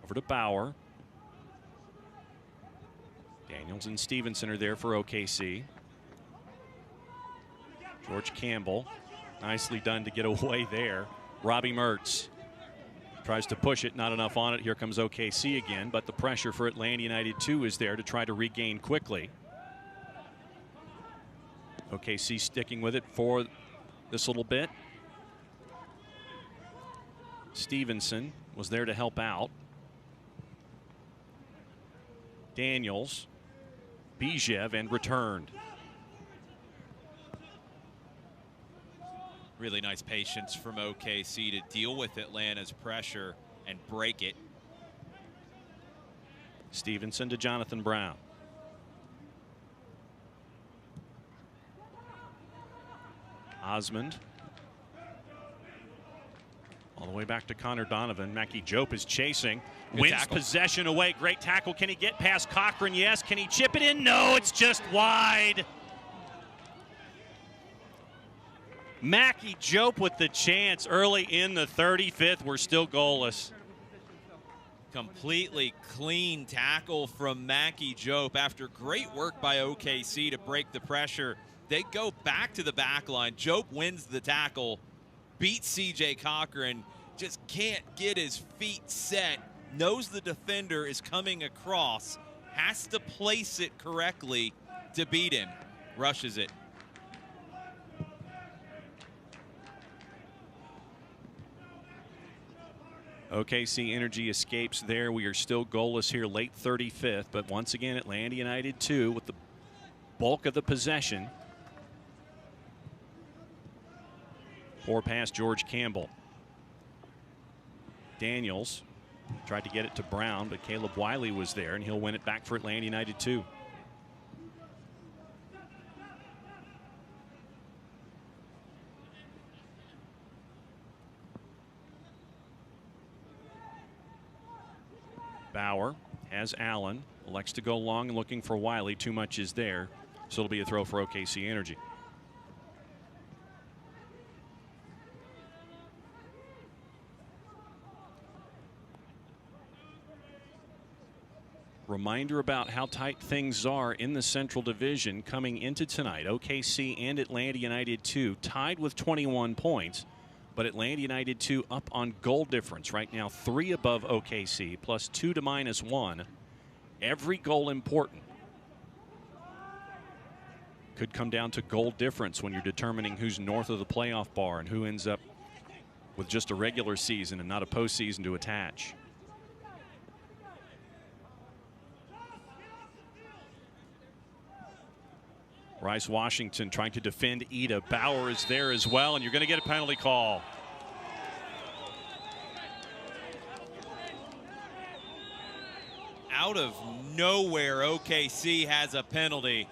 Over to Bauer. Daniels and Stevenson are there for OKC. George Campbell. Nicely done to get away there. Robbie Mertz tries to push it, not enough on it. Here comes OKC again, but the pressure for Atlanta United 2 is there to try to regain quickly. OKC sticking with it for this little bit. Stevenson was there to help out. Daniels, Bijev, and returned. Really nice patience from OKC to deal with Atlanta's pressure and break it. Stevenson to Jonathan Brown. Osmond. All the way back to Connor Donovan. Mackie Jope is chasing. Good Wins tackle. possession away. Great tackle. Can he get past Cochran? Yes. Can he chip it in? No, it's just wide. Mackie Jope with the chance early in the 35th. We're still goalless. Completely clean tackle from Mackie Jope after great work by OKC to break the pressure. They go back to the back line. Jope wins the tackle, beats C.J. Cochran, just can't get his feet set, knows the defender is coming across, has to place it correctly to beat him, rushes it. OKC Energy escapes there. We are still goalless here, late 35th, but once again Atlanta United 2 with the bulk of the possession. Four past George Campbell. Daniels tried to get it to Brown, but Caleb Wiley was there, and he'll win it back for Atlanta United 2. Bauer has Allen, elects to go long and looking for Wiley. Too much is there, so it'll be a throw for OKC Energy. Reminder about how tight things are in the Central Division coming into tonight. OKC and Atlanta United 2 tied with 21 points. But Atlanta United 2 up on goal difference right now, 3 above OKC, plus 2 to -1. Every goal important. Could come down to goal difference when you're determining who's north of the playoff bar and who ends up with just a regular season and not a postseason to attach. Bryce Washington trying to defend Ida. Bauer is there as well, and you're going to get a penalty call. Out of nowhere, OKC has a penalty.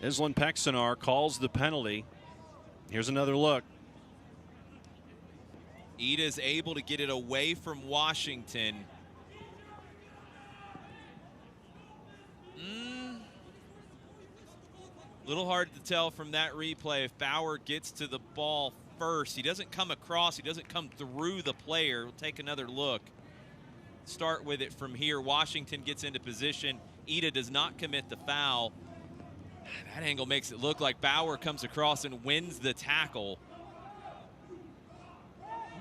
Islan Peksanar calls the penalty. Here's another look. Ida's able to get it away from Washington. Little hard to tell from that replay if Bauer gets to the ball first. He doesn't come across. He doesn't come through the player. We'll take another look. Start with it from here. Washington gets into position. Ida does not commit the foul. That angle makes it look like Bauer comes across and wins the tackle.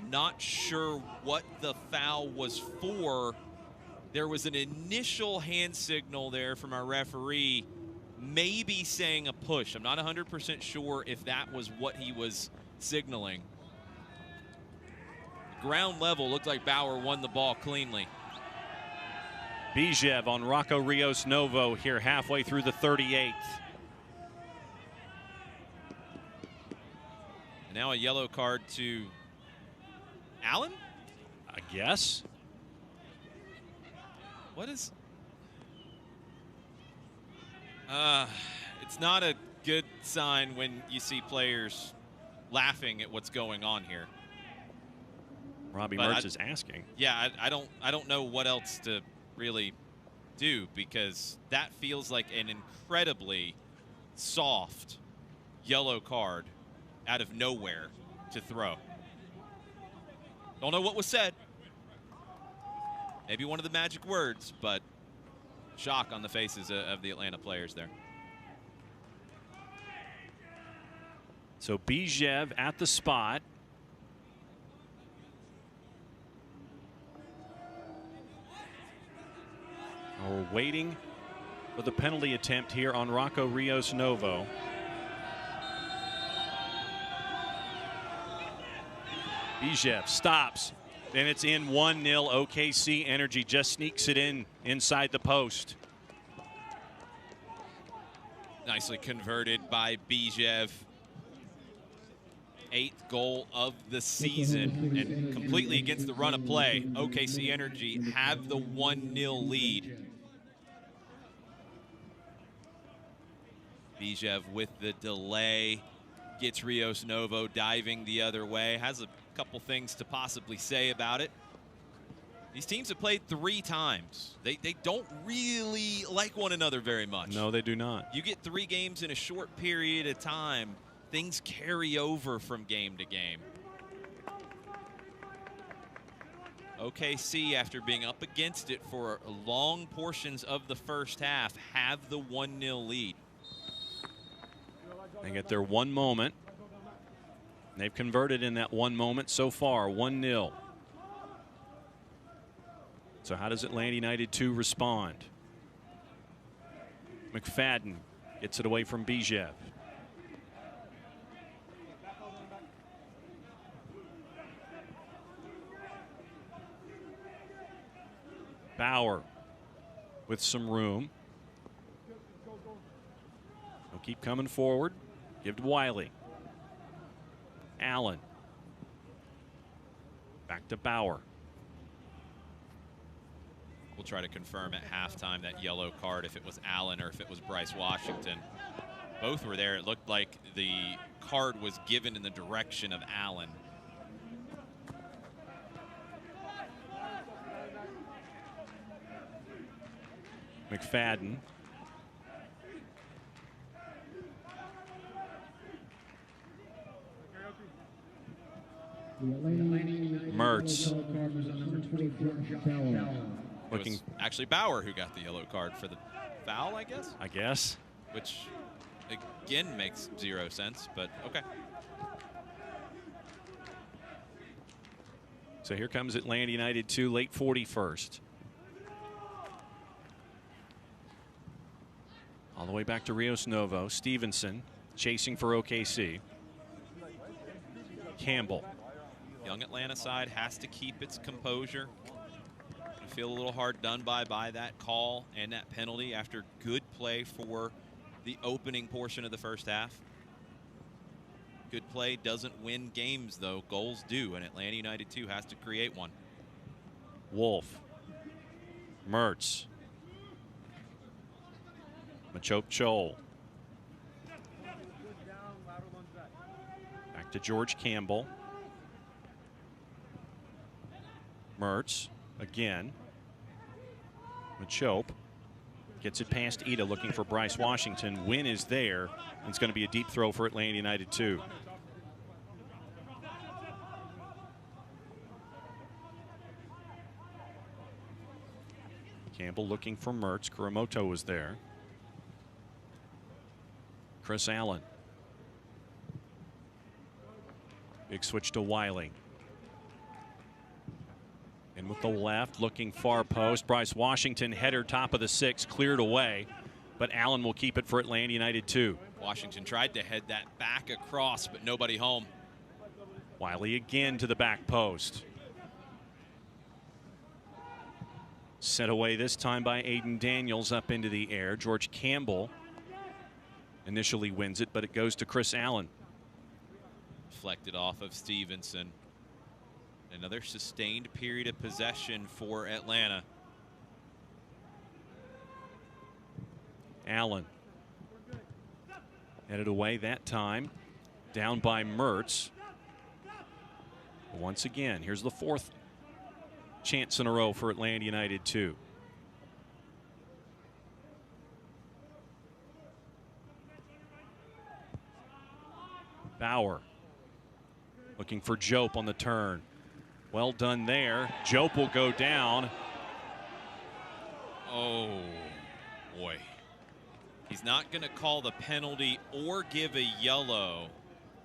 Not sure what the foul was for. There was an initial hand signal there from our referee, maybe saying a push. I'm not 100% sure if that was what he was signaling. Ground level, looked like Bauer won the ball cleanly. Bijev on Rocco Rios Novo here halfway through the 38th. And now a yellow card to Allen? I guess. What is... it's not a good sign when you see players laughing at what's going on here. Robbie Mertz is asking. Yeah, I don't know what else to really do, because that feels like an incredibly soft yellow card out of nowhere to throw. Don't know what was said. Maybe one of the magic words, but shock on the faces of the Atlanta players there. So Bijev at the spot. We're waiting for the penalty attempt here on Rocco Rios Novo. Bijev stops, and it's in 1-0. OKC Energy just sneaks it in inside the post. Nicely converted by Bijev. 8th goal of the season, and completely against the run of play. OKC Energy have the 1-0 lead. Bijev with the delay, gets Rios Novo diving the other way. Has a couple things to possibly say about it. These teams have played 3 times. They don't really like one another very much. No, they do not. You get 3 games in a short period of time. Things carry over from game to game. OKC, after being up against it for long portions of the first half, have the 1-0 lead. They get their one moment. They've converted in that one moment so far, 1-0. So how does Atlanta United 2 respond? McFadden gets it away from Bijev. Bauer with some room. They'll keep coming forward. Give to Wiley. Allen. Back to Bauer. We'll try to confirm at halftime that yellow card, if it was Allen or if it was Bryce Washington. Both were there. It looked like the card was given in the direction of Allen. McFadden. Mertz. Looking, it was actually Bauer who got the yellow card for the foul, I guess? I guess. Which, again, makes 0 sense, but okay. So here comes Atlanta United 2, late 41st. All the way back to Rios Novo. Stevenson chasing for OKC. Campbell. Young Atlanta side has to keep its composure. I feel a little hard done by that call and that penalty after good play for the opening portion of the first half. Good play doesn't win games, though. Goals do, and Atlanta United 2 has to create one. Wolf. Mertz. Machop Chol. Back to George Campbell. Mertz again. Machop gets it past Ida, looking for Bryce Washington. Win is there. And it's going to be a deep throw for Atlanta United 2. Campbell looking for Mertz. Kuramoto was there. Chris Allen. Big switch to Wiley. And with the left, looking far post. Bryce Washington, header top of the 6, cleared away. But Allen will keep it for Atlanta United 2. Washington tried to head that back across, but nobody home. Wiley again to the back post. Set away this time by Aiden Daniels up into the air. George Campbell initially wins it, but it goes to Chris Allen. Deflected off of Stevenson. Another sustained period of possession for Atlanta. Allen headed away that time. Down by Mertz. Once again, here's the fourth chance in a row for Atlanta United 2. Bauer looking for Jope on the turn. Well done there. Jope will go down. Oh, boy. He's not going to call the penalty or give a yellow,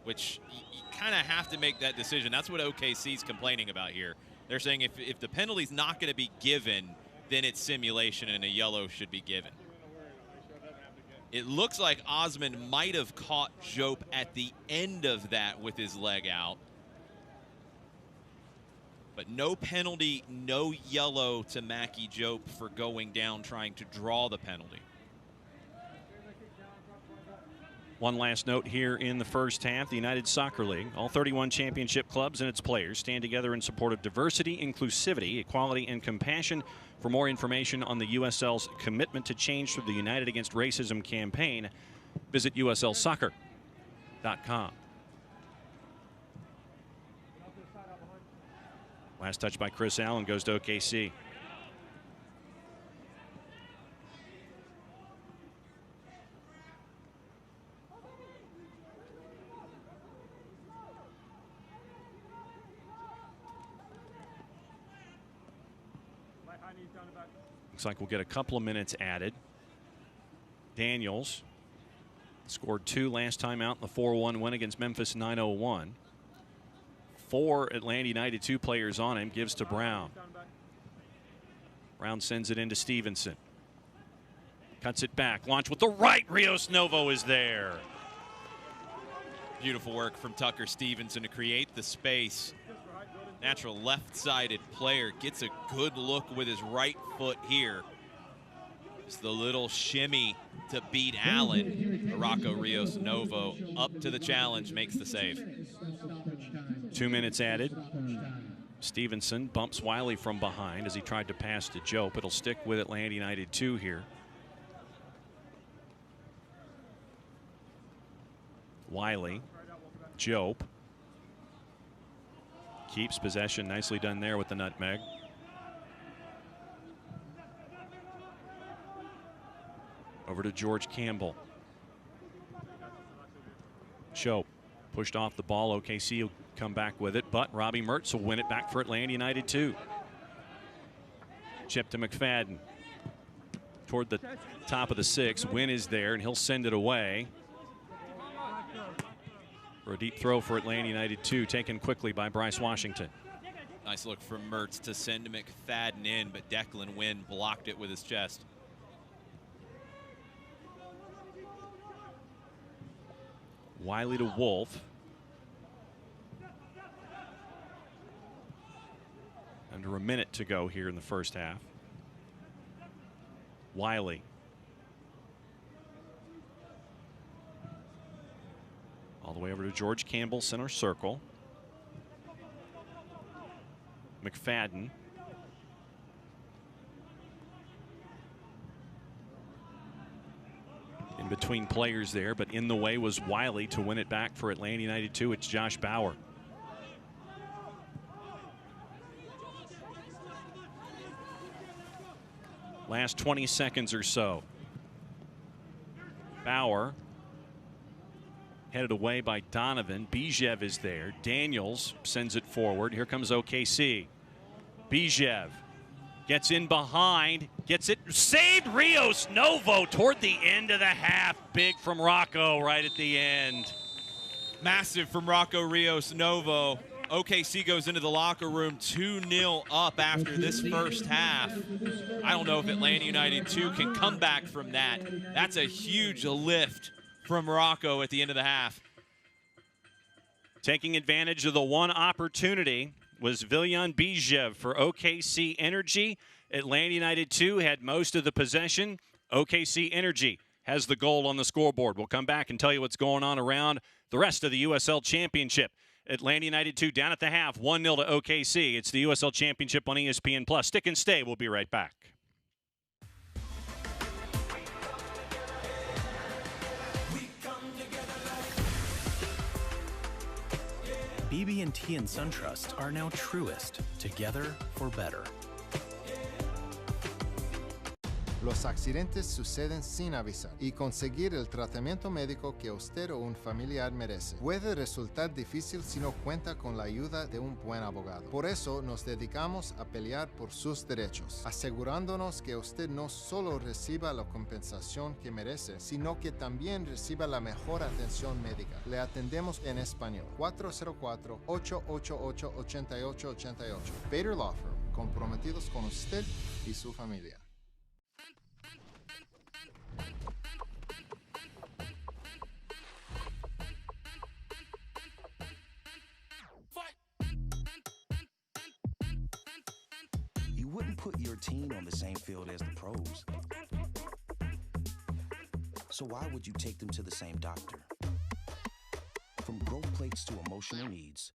which you kind of have to make that decision. That's what OKC's complaining about here. They're saying if the penalty's not going to be given, then it's simulation and a yellow should be given. It looks like Osman might have caught Jope at the end of that with his leg out. But no penalty, no yellow to Mackie Jope for going down trying to draw the penalty. One last note here in the first half. The United Soccer League, all 31 championship clubs and its players stand together in support of diversity, inclusivity, equality, and compassion. For more information on the USL's commitment to change through the United Against Racism campaign, visit uslsoccer.com. Last touch by Chris Allen goes to OKC. Looks like we'll get a couple of minutes added. Daniels scored 2 last time out in the 4-1 win against Memphis 901. 4 Atlanta United 2 players on him, gives to Brown. Brown sends it into Stevenson. Cuts it back, launch with the right. Rios Novo is there. Beautiful work from Tucker Stevenson to create the space. Natural left-sided player gets a good look with his right foot here. Just the little shimmy to beat Allen. Rocco Rios Novo up to the challenge, makes the save. 2 minutes added. Stevenson bumps Wiley from behind as he tried to pass to Jope. It'll stick with Atlanta United 2 here. Wiley, Jope. Keeps possession, nicely done there with the nutmeg. Over to George Campbell. Jope pushed off the ball. OKC will come back with it, but Robbie Mertz will win it back for Atlanta United 2. Chip to McFadden. Toward the top of the 6. Win is there, and he'll send it away. For a deep throw for Atlanta United 2, taken quickly by Bryce Washington. Nice look from Mertz to send McFadden in, but Declan Wynn blocked it with his chest. Wiley to Wolf. Under a minute to go here in the first half. Wiley. All the way over to George Campbell, center circle. McFadden. In between players there, but in the way was Wiley to win it back for Atlanta United 2. It's Josh Bauer. Last 20 seconds or so. Bauer. Headed away by Donovan. Bijev is there. Daniels sends it forward. Here comes OKC. Bijev gets in behind. Gets it. Saved. Rios Novo toward the end of the half. Big from Rocco right at the end. Massive from Rocco Rios Novo. OKC goes into the locker room 2-0 up after this first half. I don't know if Atlanta United 2 can come back from that. That's a huge lift from Rocco at the end of the half. Taking advantage of the one opportunity was Viljan Bijev for OKC Energy. Atlanta United 2 had most of the possession. OKC Energy has the goal on the scoreboard. We'll come back and tell you what's going on around the rest of the USL Championship. Atlanta United 2 down at the half, 1-0 to OKC. It's the USL Championship on ESPN+. Stick and stay. We'll be right back. BB&T and SunTrust are now Truest, together for better. Los accidentes suceden sin avisar y conseguir el tratamiento médico que usted o un familiar merece puede resultar difícil si no cuenta con la ayuda de un buen abogado. Por eso nos dedicamos a pelear por sus derechos, asegurándonos que usted no solo reciba la compensación que merece, sino que también reciba la mejor atención médica. Le atendemos en español. 404-888-8888. Bader Law Firm, comprometidos con usted y su familia. You wouldn't put your team on the same field as the pros. So why would you take them to the same doctor? From growth plates to emotional needs,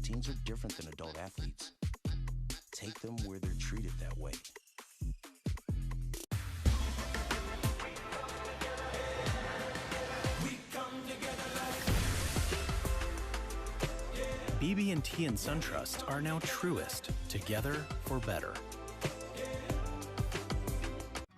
teens are different than adult athletes. Take them where they're treated that way. BB&T and SunTrust are now Truest, together for better.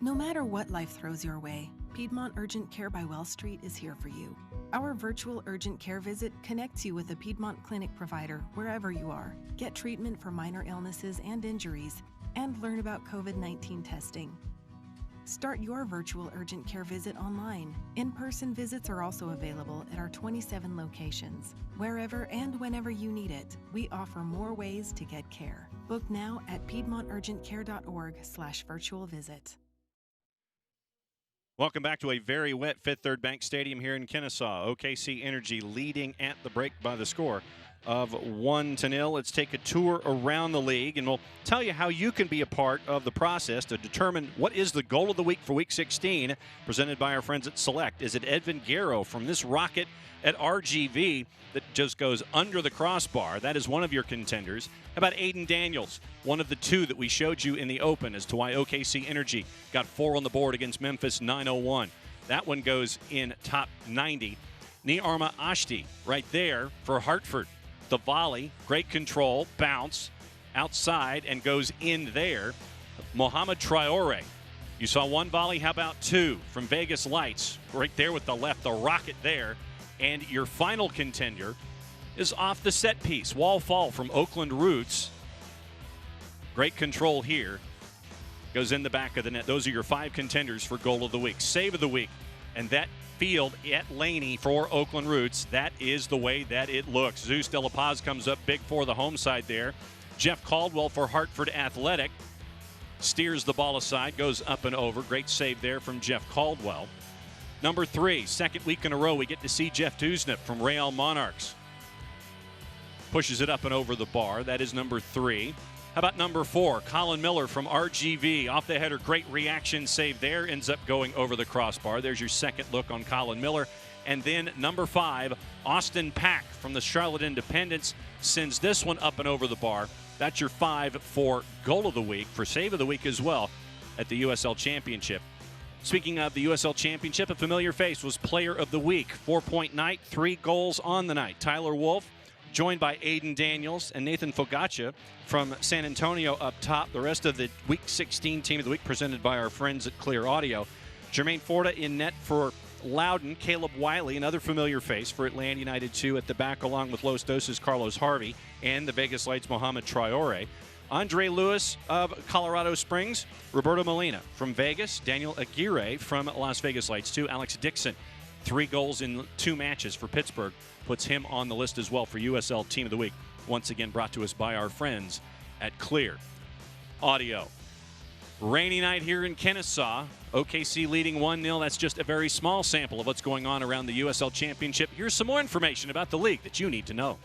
No matter what life throws your way, Piedmont Urgent Care by Well Street is here for you. Our virtual urgent care visit connects you with a Piedmont clinic provider wherever you are. Get treatment for minor illnesses and injuries, and learn about COVID-19 testing. Start your virtual urgent care visit online. In-person visits are also available at our 27 locations. Wherever and whenever you need it, we offer more ways to get care. Book now at piedmonturgentcare.org/virtual visit. Welcome back to a very wet Fifth Third Bank Stadium here in Kennesaw. OKC Energy leading at the break by the score of 1-0. Let's take a tour around the league, and we'll tell you how you can be a part of the process to determine what is the goal of the week for Week 16, presented by our friends at Select. Is it Edvin Garrow from this rocket at RGV that just goes under the crossbar? That is one of your contenders. How about Aiden Daniels, one of the two that we showed you in the open as to why OKC Energy got 4 on the board against Memphis 901. That one goes in top 90. Niarma Ashti right there for Hartford. The volley, great control, bounce, outside, and goes in there. Mohamed Traore. You saw one volley, how about two from Vegas Lights? Right there with the left, the rocket there. And your final contender is off the set piece. Wall fall from Oakland Roots. Great control here. Goes in the back of the net. Those are your 5 contenders for goal of the week. Save of the week. And that field at Laney for Oakland Roots, that is the way that it looks. Zeus De La Paz comes up big for the home side there. Jeff Caldwell for Hartford Athletic steers the ball aside, goes up and over. Great save there from Jeff Caldwell. Number 3, second week in a row, we get to see Jeff Dusnip from Real Monarchs. Pushes it up and over the bar. That is number 3. How about number 4, Colin Miller from RGV. Off the header, great reaction save there. Ends up going over the crossbar. There's your second look on Colin Miller. And then number 5, Austin Pack from the Charlotte Independents sends this one up and over the bar. That's your 5 for goal of the week, for save of the week as well at the USL Championship. Speaking of the USL Championship, a familiar face was player of the week. 4-point night, 3 goals on the night. Tyler Wolf, joined by Aiden Daniels and Nathan Fogaccia from San Antonio up top. The rest of the Week 16 Team of the Week presented by our friends at Clear Audio. Jermaine Forta in net for Loudon. Caleb Wiley, another familiar face for Atlanta United 2 at the back, along with Los Dos' Carlos Harvey and the Vegas Lights' Mohamed Traore. Andre Lewis of Colorado Springs. Roberto Molina from Vegas. Daniel Aguirre from Las Vegas Lights 2. Alex Dixon, 3 goals in 2 matches for Pittsburgh. Puts him on the list as well for USL Team of the Week. Once again brought to us by our friends at Clear Audio. Rainy night here in Kennesaw. OKC leading 1-0. That's just a very small sample of what's going on around the USL Championship. Here's some more information about the league that you need to know.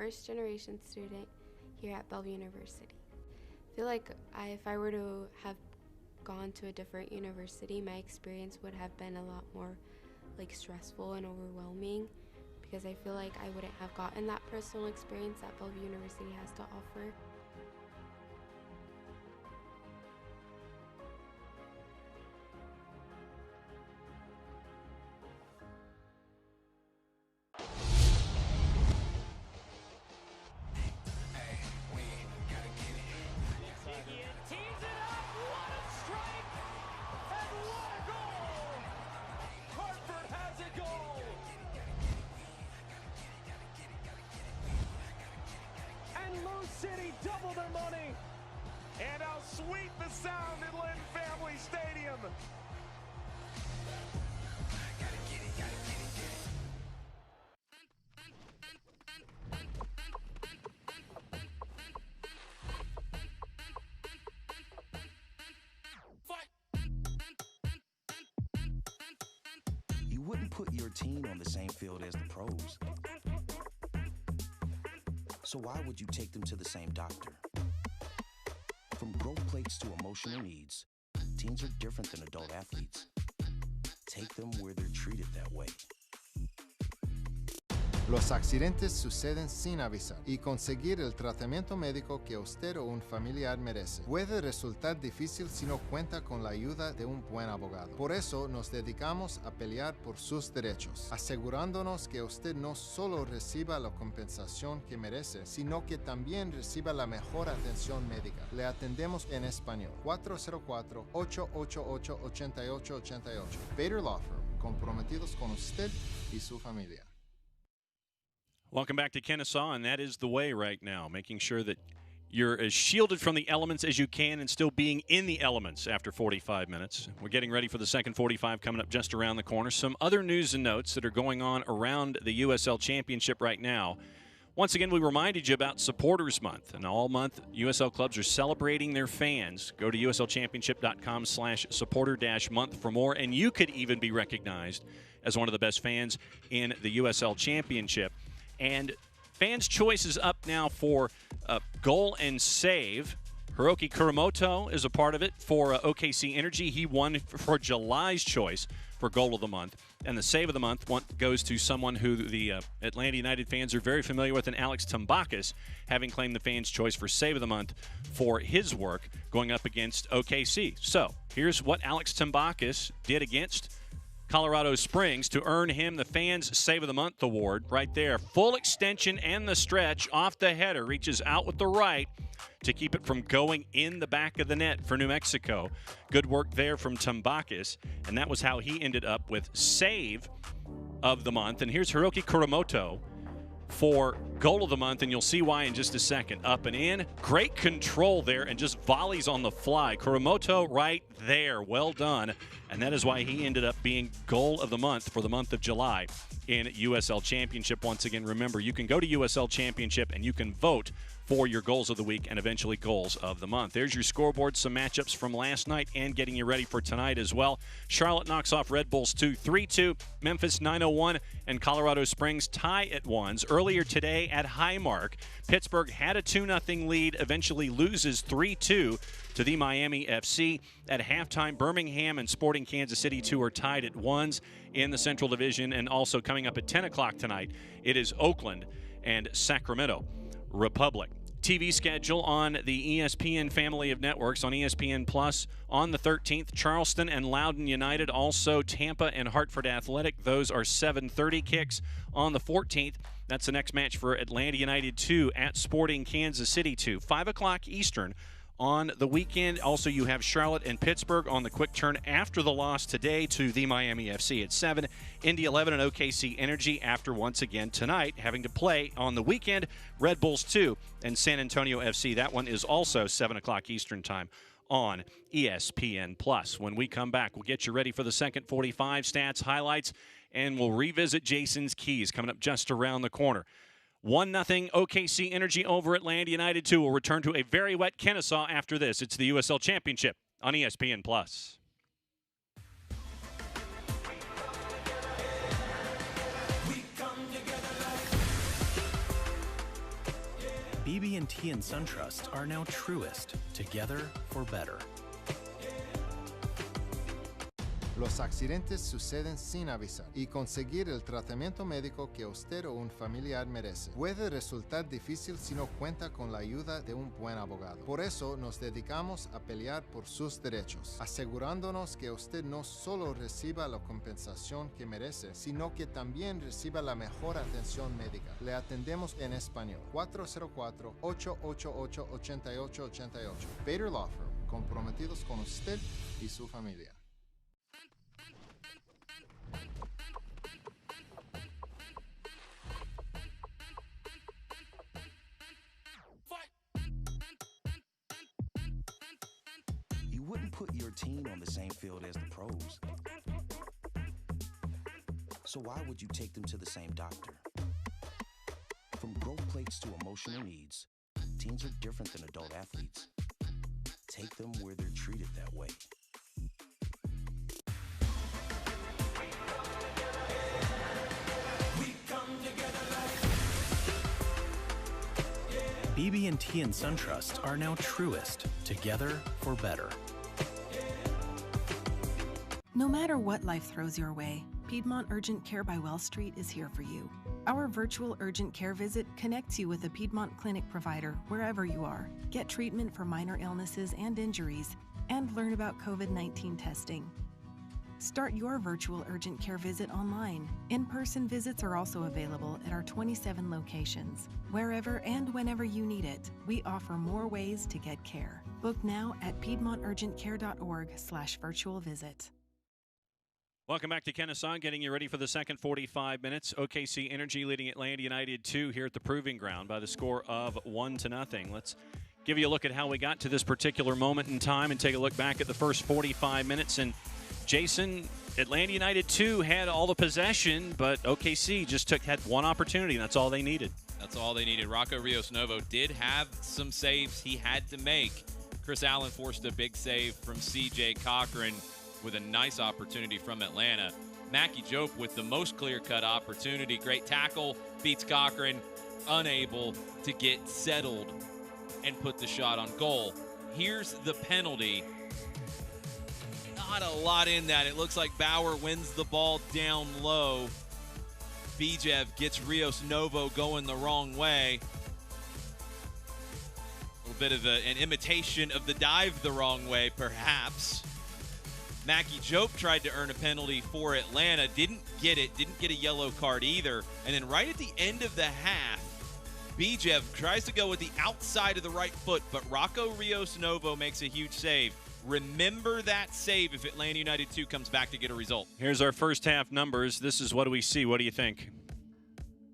first-generation student here at Bellevue University. I feel like if I were to have gone to a different university, my experience would have been a lot more stressful and overwhelming, because I feel like I wouldn't have gotten that personal experience that Bellevue University has to offer. City double their money, and how sweet the sound at Lynn Family Stadium. You wouldn't put your team on the same field as the pros. So why would you take them to the same doctor? From growth plates to emotional needs, teens are different than adult athletes. Take them where they're treated that way. Los accidentes suceden sin avisar y conseguir el tratamiento médico que usted o un familiar merece puede resultar difícil si no cuenta con la ayuda de un buen abogado. Por eso nos dedicamos a pelear por sus derechos, asegurándonos que usted no solo reciba la compensación que merece, sino que también reciba la mejor atención médica. Le atendemos en español. 404-888-8888. Bader Law Firm, comprometidos con usted y su familia. Welcome back to Kennesaw, and that is the way right now, making sure that you're as shielded from the elements as you can and still being in the elements after 45 minutes. We're getting ready for the second 45 coming up just around the corner. Some other news and notes that are going on around the USL Championship right now. Once again, we reminded you about Supporters Month, and all month USL clubs are celebrating their fans. Go to uslchampionship.com/supporter-month for more, and you could even be recognized as one of the best fans in the USL Championship. And fans' choice is up now for goal and save. Hiroki Kuramoto is a part of it for OKC Energy. He won for July's choice for goal of the month. And the save of the month goes to someone who the Atlanta United fans are very familiar with, and Alex Tambakis, having claimed the fans' choice for save of the month for his work going up against OKC. So here's what Alex Tambakis did against Colorado Springs to earn him the Fans Save of the Month award right there. Full extension and the stretch off the header. Reaches out with the right to keep it from going in the back of the net for New Mexico. Good work there from Tambakis, and that was how he ended up with Save of the Month. And here's Hiroki Kuramoto for Goal of the Month, and you'll see why in just a second. Up and in. Great control there and just volleys on the fly. Kuramoto right there. Well done. And that is why he ended up being Goal of the Month for the month of July in USL Championship. Once again, remember, you can go to USL Championship and you can vote for your goals of the week and eventually goals of the month. There's your scoreboard, some matchups from last night and getting you ready for tonight as well. Charlotte knocks off Red Bulls 2-3-2. Memphis 901 and Colorado Springs tie at ones. Earlier today at Highmark, Pittsburgh had a 2-0 lead, eventually loses 3-2 to the Miami FC. At halftime, Birmingham and Sporting Kansas City 2 are tied at ones in the Central Division. And also coming up at 10 o'clock tonight, it is Oakland and Sacramento Republic. TV schedule on the ESPN family of networks on ESPN Plus on the 13th. Charleston and Loudoun United, also Tampa and Hartford Athletic. Those are 7:30 kicks on the 14th. That's the next match for Atlanta United 2 at Sporting Kansas City 2. 5 o'clock Eastern on the weekend. Also, you have Charlotte and Pittsburgh on the quick turn after the loss today to the Miami FC at 7. Indy 11 and OKC Energy after once again tonight having to play on the weekend. Red Bulls 2 and San Antonio FC. That one is also 7 o'clock Eastern time on ESPN Plus. When we come back, we'll get you ready for the second 45 stats, highlights, and we'll revisit Jason's keys coming up just around the corner. 1-0 OKC Energy over Atlanta United 2. Will return to a very wet Kennesaw after this. It's the USL Championship on ESPN Plus. BB&T and SunTrust are now truest, together for better. Los accidentes suceden sin avisar y conseguir el tratamiento médico que usted o un familiar merece puede resultar difícil si no cuenta con la ayuda de un buen abogado. Por eso nos dedicamos a pelear por sus derechos, asegurándonos que usted no solo reciba la compensación que merece, sino que también reciba la mejor atención médica. Le atendemos en español. 404-888-8888. Bader Law Firm, comprometidos con usted y su familia. You wouldn't put your team on the same field as the pros. So why would you take them to the same doctor? From growth plates to emotional needs, teens are different than adult athletes. Take them where they're treated that way. BB&T and SunTrust are now truest, together for better. No matter what life throws your way, Piedmont Urgent Care by Well Street is here for you. Our virtual urgent care visit connects you with a Piedmont clinic provider wherever you are. Get treatment for minor illnesses and injuries, and learn about COVID-19 testing. Start your virtual urgent care visit online. In-person visits are also available at our 27 locations. Wherever and whenever you need it, we offer more ways to get care. Book now at piedmonturgentcare.org/virtual visit. Welcome back to Kennesaw, getting you ready for the second 45 minutes. OKC Energy leading Atlanta United 2 here at the Proving Ground by the score of 1-0. Let's give you a look at how we got to this particular moment in time and take a look back at the first 45 minutes. And Jason, Atlanta United 2 had all the possession, but OKC just had one opportunity, and that's all they needed. That's all they needed. Rocco Rios Novo did have some saves he had to make. Chris Allen forced a big save from C.J. Cochran with a nice opportunity from Atlanta. Mackie Jope with the most clear-cut opportunity. Great tackle, beats Cochran, unable to get settled and put the shot on goal. Here's the penalty. Not a lot in that. It looks like Bauer wins the ball down low. Bijev gets Rios Novo going the wrong way. A little bit of an imitation of the dive the wrong way, perhaps. Mackie Jope tried to earn a penalty for Atlanta. Didn't get it. Didn't get a yellow card either. And then right at the end of the half, Bijev tries to go with the outside of the right foot, but Rocco Rios Novo makes a huge save. Remember that save if Atlanta United 2 comes back to get a result. Here's our first half numbers. This is what do we see? What do you think?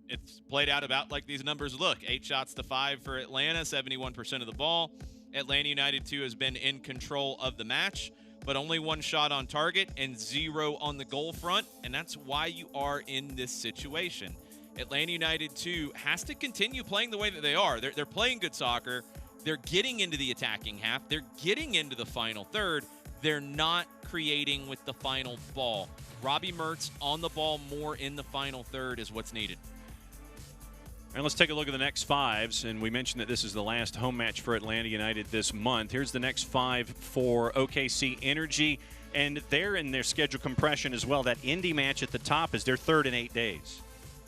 It's played out about like these numbers look. 8 shots to 5 for Atlanta, 71% of the ball. Atlanta United 2 has been in control of the match, but only 1 shot on target and 0 on the goal front, and that's why you are in this situation. Atlanta United 2 has to continue playing the way that they are. They're playing good soccer. They're getting into the attacking half. They're getting into the final third. They're not creating with the final ball. Robbie Mertz on the ball more in the final third is what's needed. And let's take a look at the next fives. And we mentioned that this is the last home match for Atlanta United this month. Here's the next 5 for OKC Energy. And they're in their schedule compression as well. That Indy match at the top is their 3rd in 8 days.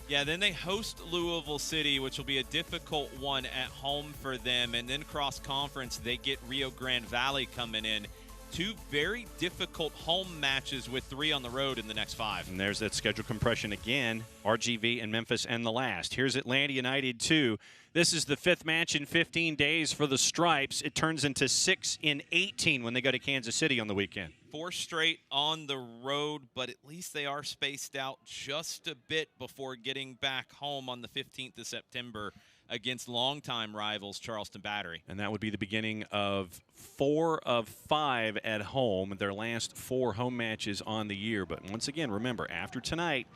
Yeah, then they host Louisville City, which will be a difficult one at home for them. And then cross-conference, they get Rio Grande Valley coming in. 2 very difficult home matches with 3 on the road in the next 5. And there's that schedule compression again. RGV and Memphis and the last. Here's Atlanta United 2. This is the 5th match in 15 days for the Stripes. It turns into 6 in 18 when they go to Kansas City on the weekend. 4 straight on the road, but at least they are spaced out just a bit before getting back home on the 15th of September against longtime rivals Charleston Battery. And that would be the beginning of 4 of 5 at home, their last 4 home matches on the year. But once again, remember, after tonight,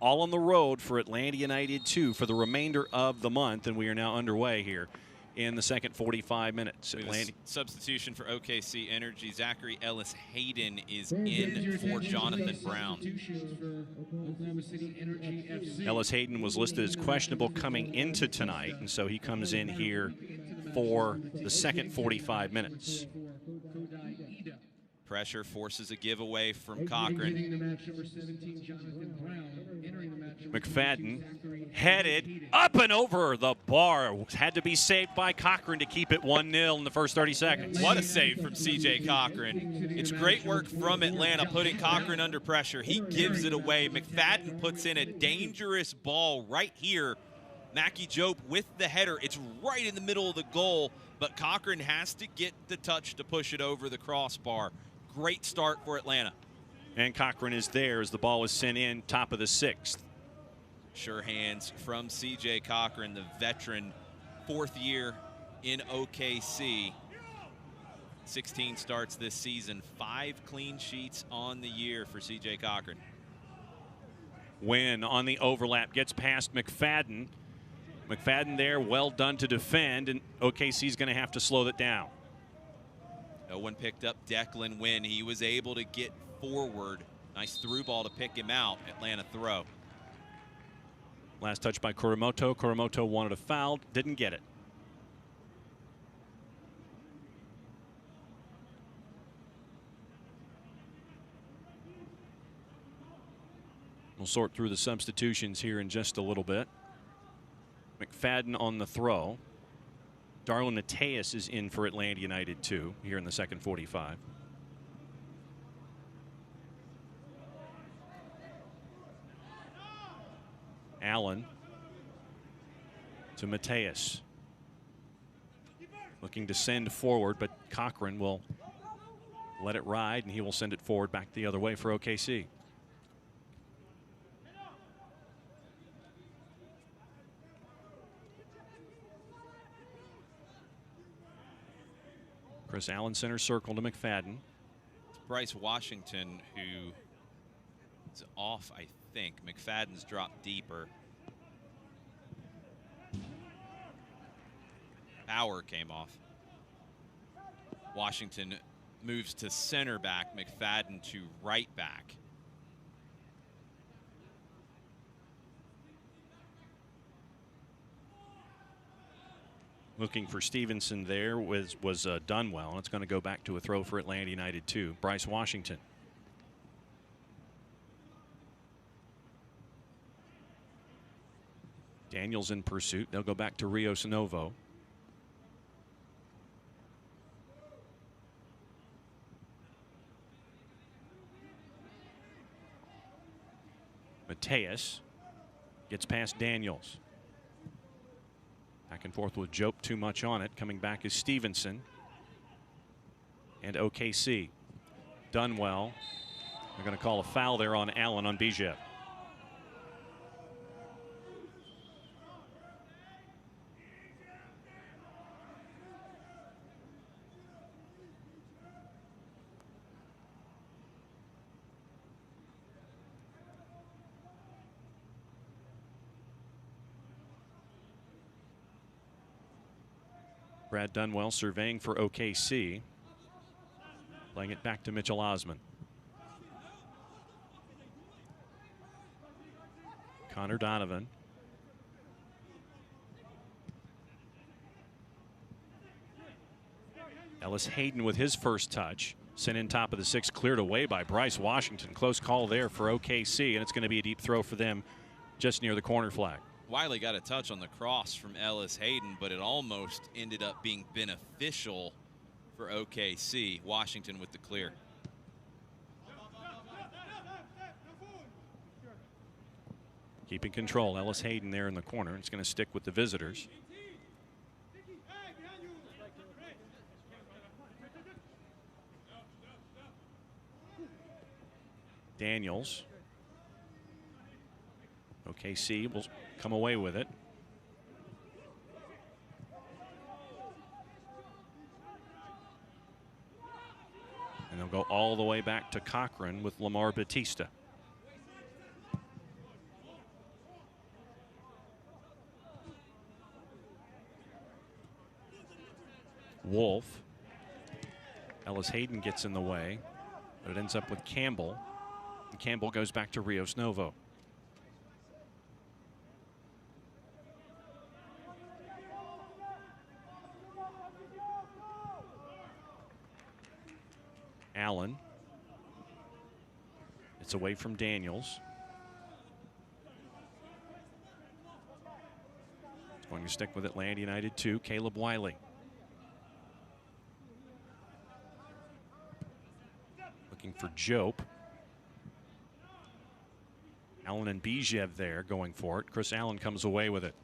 all on the road for Atlanta United 2 for the remainder of the month, and we are now underway here. in the second 45 minutes. Substitution for OKC Energy. Zachary Ellis Hayden is in for Jonathan Brown. Ellis Hayden was listed as questionable coming into tonight, and so he comes in here for the second 45 minutes. Pressure forces a giveaway from Cochran. McFadden headed up and over the bar. Had to be saved by Cochran to keep it 1-0 in the first 30 seconds. What a save from C.J. Cochran. It's great work from Atlanta putting Cochran under pressure. He gives it away. McFadden puts in a dangerous ball right here. Mackie Jobe with the header. It's right in the middle of the goal, but Cochran has to get the touch to push it over the crossbar. Great start for Atlanta. And Cochran is there as the ball is sent in, top of the 6th. Sure hands from C.J. Cochran, the veteran, 4th year in OKC. 16 starts this season, 5 clean sheets on the year for C.J. Cochran. Wynn on the overlap, gets past McFadden. McFadden there, well done to defend, and OKC's going to have to slow that down. No one picked up Declan Wynn. He was able to get forward. Nice through ball to pick him out. Atlanta throw. Last touch by Kuramoto. Kuramoto wanted a foul, didn't get it. We'll sort through the substitutions here in just a little bit. McFadden on the throw. Darlin Mateus is in for Atlanta United too here in the second 45. Allen to Mateus. Looking to send forward, but Cochran will let it ride, and he will send it forward back the other way for OKC. Chris Allen center circle to McFadden. It's Bryce Washington who is off, I think. McFadden's dropped deeper. Power came off. Washington moves to center back, McFadden to right back. Looking for Stevenson there was Dunwell, and it's going to go back to a throw for Atlanta United too. Bryce Washington. Daniels in pursuit. They'll go back to Rios Novo. Mateus gets past Daniels. Back and forth with Jope, too much on it. Coming back is Stevenson. And OKC. Dunwell. They're going to call a foul there on Allen on Bijev. Brad Dunwell surveying for OKC. Playing it back to Mitchell Osman. Connor Donovan. Ellis Hayden with his first touch. Sent in top of the 6, cleared away by Bryce Washington. Close call there for OKC, and it's going to be a deep throw for them just near the corner flag. Wiley got a touch on the cross from Ellis Hayden, but it almost ended up being beneficial for OKC. Washington with the clear. Keeping control. Ellis Hayden there in the corner. It's going to stick with the visitors. Daniels. OKC will come away with it. And they'll go all the way back to Cochran with Lamar Batista. Wolf. Ellis Hayden gets in the way, but it ends up with Campbell. And Campbell goes back to Rios Novo. Allen. It's away from Daniels. It's going to stick with Atlanta United 2, Caleb Wiley. Looking for Jope. Allen and Bijev there going for it. Chris Allen comes away with it.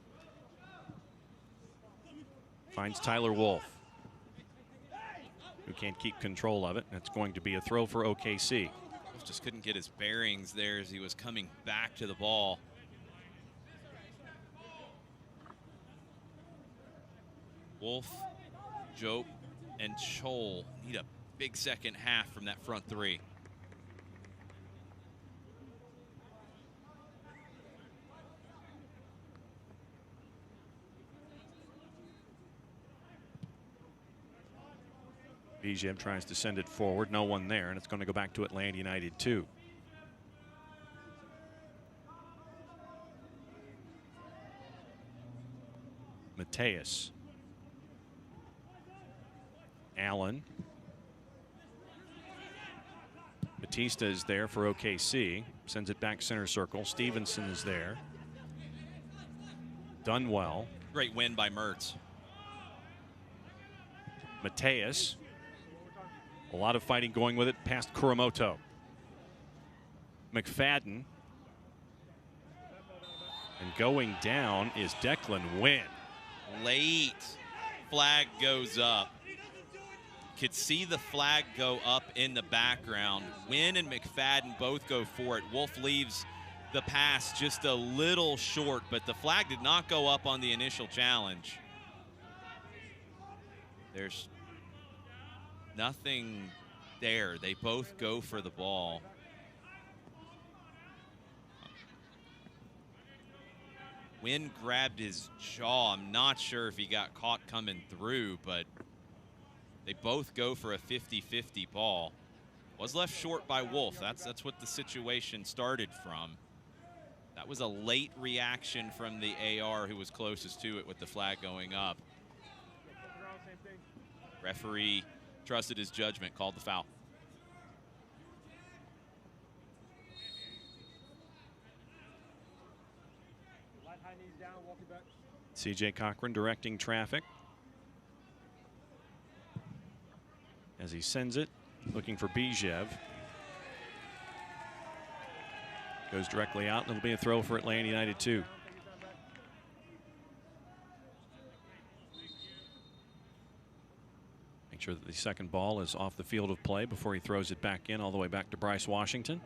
Finds Tyler Wolf, who can't keep control of it. That's going to be a throw for OKC. Wolf just couldn't get his bearings there as he was coming back to the ball. Wolf, Jope, and Chol need a big second half from that front three. Bijev tries to send it forward. No one there, and it's going to go back to Atlanta United 2. Mateus. Allen. Batista is there for OKC. Sends it back center circle. Stevenson is there. Done well. Great win by Mertz. Mateus. A lot of fighting going with it past Kuramoto. McFadden. And going down is Declan Wynn. Late flag goes up. Could see the flag go up in the background. Wynn and McFadden both go for it. Wolf leaves the pass just a little short, but the flag did not go up on the initial challenge. There's nothing there. They both go for the ball. Wynn grabbed his jaw. I'm not sure if he got caught coming through, but they both go for a 50-50 ball. Was left short by Wolf. That's what the situation started from. That was a late reaction from the AR who was closest to it with the flag going up. Referee trusted his judgment, called the foul. CJ Cochran directing traffic as he sends it, looking for Bijev. Goes directly out, and it'll be a throw for Atlanta United 2. Make sure that the second ball is off the field of play before he throws it back in, all the way back to Bryce Washington.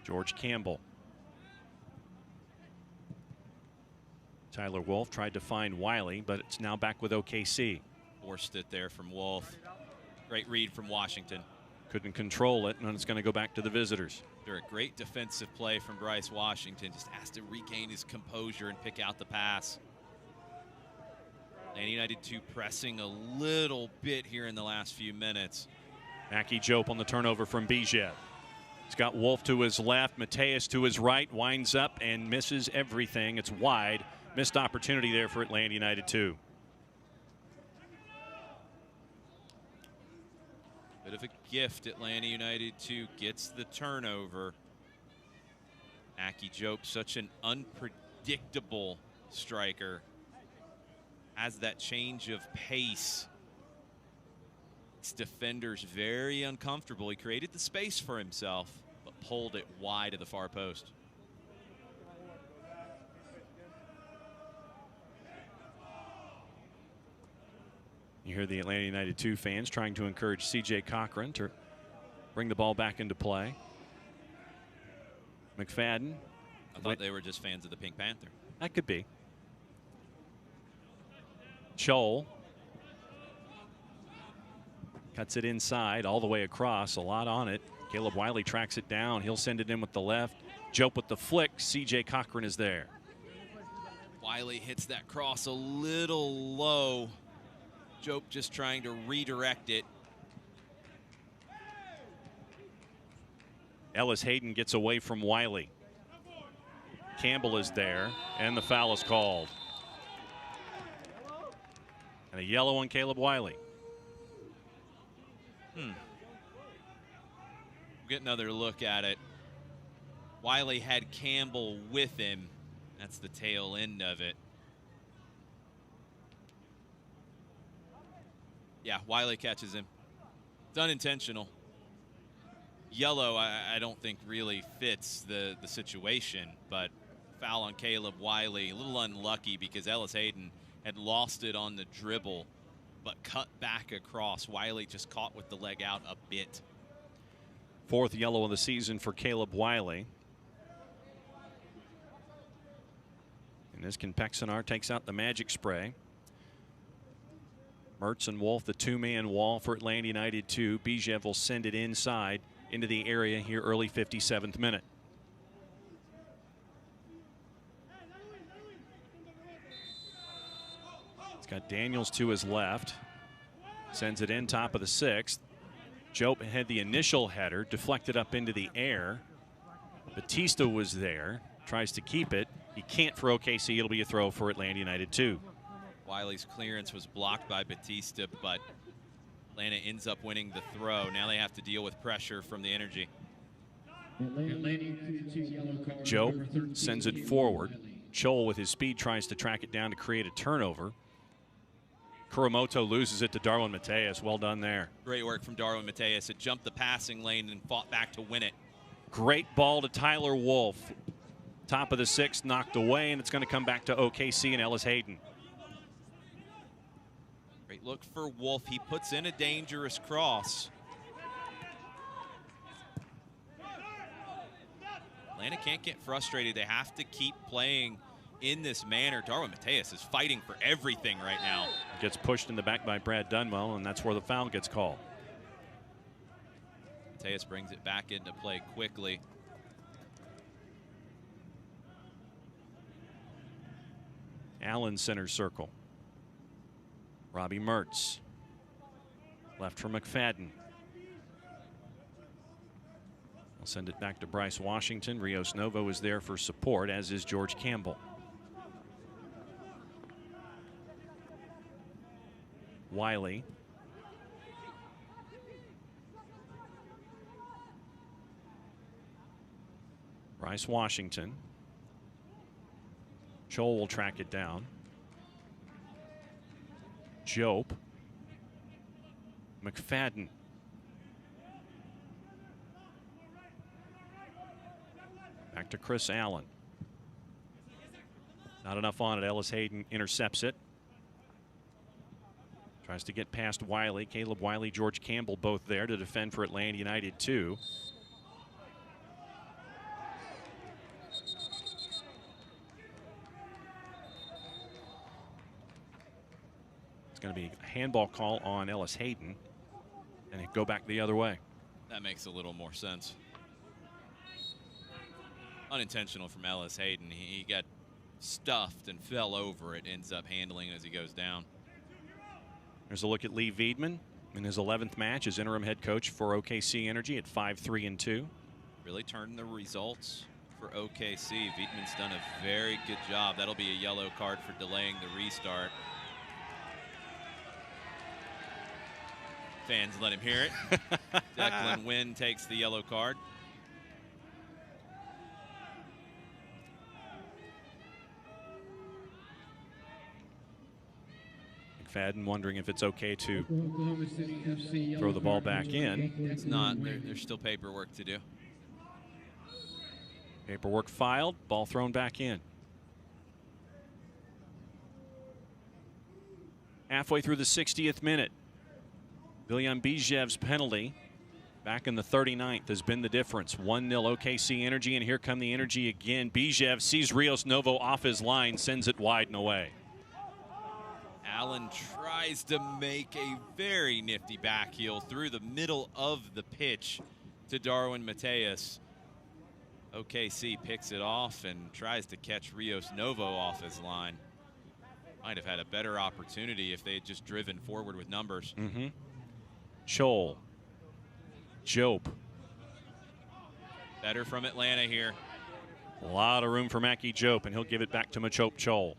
George Campbell. Tyler Wolf tried to find Wiley, but it's now back with OKC. Forced it there from Wolf. Great read from Washington. Couldn't control it, and it's going to go back to the visitors. They're a great defensive play from Bryce Washington. Just has to regain his composure and pick out the pass. And United 2 pressing a little bit here in the last few minutes. Mackie Jope on the turnover from Bijev. He's got Wolf to his left, Mateus to his right, winds up and misses everything. It's wide. Missed opportunity there for Atlanta United 2. Bit of a gift. Atlanta United 2 gets the turnover. Mackie Jope, such an unpredictable striker. Has that change of pace. Makes defenders very uncomfortable. He created the space for himself, but pulled it wide of the far post. You hear the Atlanta United 2 fans trying to encourage CJ Cochran to bring the ball back into play. McFadden. I thought they were just fans of the Pink Panther. That could be. Chol cuts it inside all the way across, a lot on it. Caleb Wiley tracks it down. He'll send it in with the left. Jope with the flick. CJ Cochran is there. Wiley hits that cross a little low. Jope just trying to redirect it. Ellis Hayden gets away from Wiley. Campbell is there, and the foul is called. And a yellow on Caleb Wiley. We'll get another look at it. Wiley had Campbell with him. That's the tail end of it. Yeah, Wiley catches him. It's unintentional. Yellow, I don't think really fits the situation, but foul on Caleb Wiley. A little unlucky because Ellis Hayden had lost it on the dribble, but cut back across. Wiley just caught with the leg out a bit. 4th yellow of the season for Caleb Wiley. And Niskin Pexonar takes out the magic spray. Mertz and Wolf, the two-man wall for Atlanta United 2. Bijev will send it inside into the area here early 57th minute. It's got Daniels to his left. Sends it in top of the 6th. Jope had the initial header, deflected up into the air. Batista was there, tries to keep it. He can't for OKC. It'll be a throw for Atlanta United 2. Wiley's clearance was blocked by Batista, but Atlanta ends up winning the throw. Now they have to deal with pressure from the Energy. Jope sends it forward. Chol with his speed tries to track it down to create a turnover. Kuramoto loses it to Darwin Mateus. Well done there. Great work from Darwin Mateus. It jumped the passing lane and fought back to win it. Great ball to Tyler Wolf. Top of the 6th, knocked away, and it's going to come back to OKC and Ellis Hayden. Great look for Wolf. He puts in a dangerous cross. Atlanta can't get frustrated. They have to keep playing in this manner. Darwin Mateus is fighting for everything right now. Gets pushed in the back by Brad Dunwell, and that's where the foul gets called. Mateus brings it back into play quickly. Allen center circle. Robbie Mertz. Left for McFadden. I'll send it back to Bryce Washington. Rios Novo is there for support, as is George Campbell. Wiley. Bryce Washington. Chol will track it down. Jope. McFadden. Back to Chris Allen. Not enough on it. Ellis Hayden intercepts it. Tries to get past Wiley. Caleb Wiley, George Campbell both there to defend for Atlanta United 2. It's going to be a handball call on Ellis Hayden, and it go back the other way. That makes a little more sense. Unintentional from Ellis Hayden. He got stuffed and fell over it, ends up handling it as he goes down. There's a look at Lee Wiedemann in his 11th match as interim head coach for OKC Energy at 5-3-2. Really turned the results for OKC. Wiedemann's done a very good job. That'll be a yellow card for delaying the restart. Fans let him hear it. Declan Wynn takes the yellow card. McFadden wondering if it's okay to throw the ball back in. It's not. There's still paperwork to do. Paperwork filed, ball thrown back in. Halfway through the 60th minute. Viljan Bijev's penalty back in the 39th has been the difference. 1-0 OKC Energy, and here come the Energy again. Bijev sees Rios Novo off his line, sends it wide and away. Allen tries to make a very nifty backheel through the middle of the pitch to Darwin Mateus. OKC picks it off and tries to catch Rios Novo off his line. Might have had a better opportunity if they had just driven forward with numbers. Chol. Jope. Better from Atlanta here. A lot of room for Mackie Jope, and he'll give it back to Machop Chol.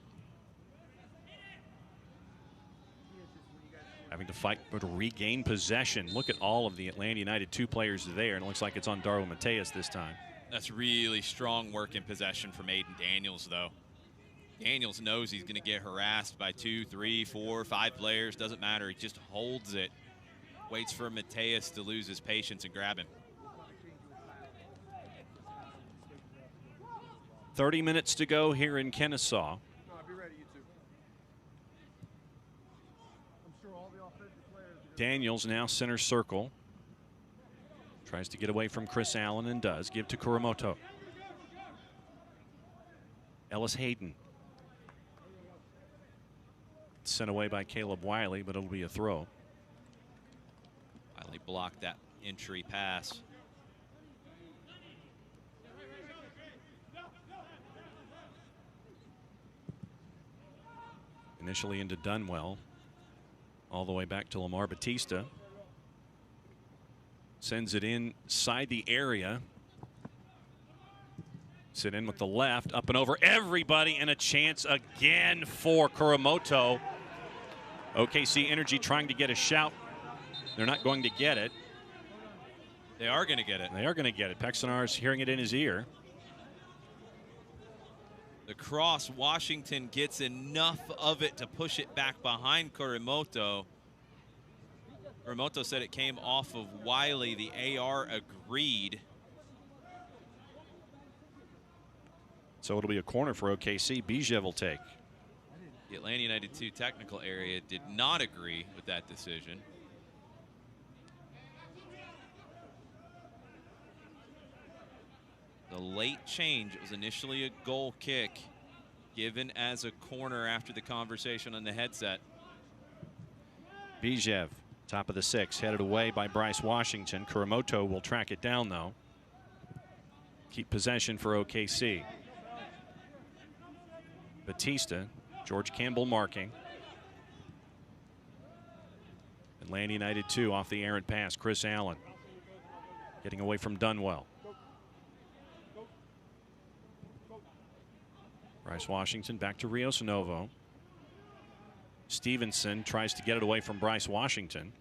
Having to fight but to regain possession. Look at all of the Atlanta United 2 players there, and it looks like it's on Darwin Mateus this time. That's really strong work in possession from Aiden Daniels, though. Daniels knows he's going to get harassed by 2, 3, 4, 5 players. Doesn't matter. He just holds it. Waits for Mateus to lose his patience and grab him. 30 minutes to go here in Kennesaw. Daniels now center circle. Tries to get away from Chris Allen and does. Give to Kuramoto. Ellis Hayden. Sent away by Caleb Wiley, but it'll be a throw. Wiley blocked that entry pass. Initially into Dunwell. All the way back to Lamar Batista. Sends it inside the area. Sit in with the left, up and over everybody, and a chance again for Kuramoto. OKC Energy trying to get a shout. They're not going to get it. They are going to get it. They are going to get it. Pexonar's hearing it in his ear. The cross, Washington gets enough of it to push it back behind Kuramoto. Kuramoto said it came off of Wiley. The AR agreed. So it'll be a corner for OKC. Bijev will take. The Atlanta United 2 technical area did not agree with that decision. The late change, it was initially a goal kick given as a corner after the conversation on the headset. Bijev, top of the 6, headed away by Bryce Washington. Kuramoto will track it down, though. Keep possession for OKC. Batista, George Campbell marking. Atlanta United 2 off the errant pass. Chris Allen getting away from Dunwell. Bryce Washington back to Rios Novo. Stevenson tries to get it away from Bryce Washington.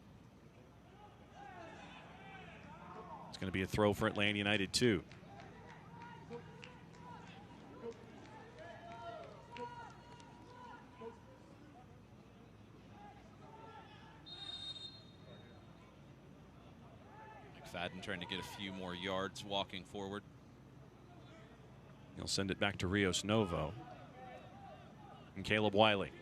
It's going to be a throw for Atlanta United 2. McFadden trying to get a few more yards walking forward. He'll send it back to Rios Novo. And Caleb Wiley.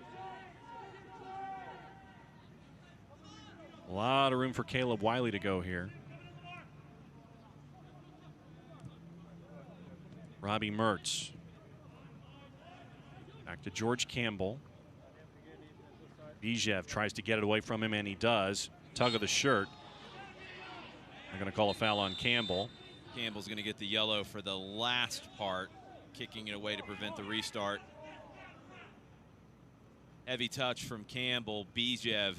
A lot of room for Caleb Wiley to go here. Robbie Mertz. Back to George Campbell. Bijev tries to get it away from him, and he does. Tug of the shirt. They're going to call a foul on Campbell. Campbell's going to get the yellow for the last part, kicking it away to prevent the restart. Heavy touch from Campbell. Bijev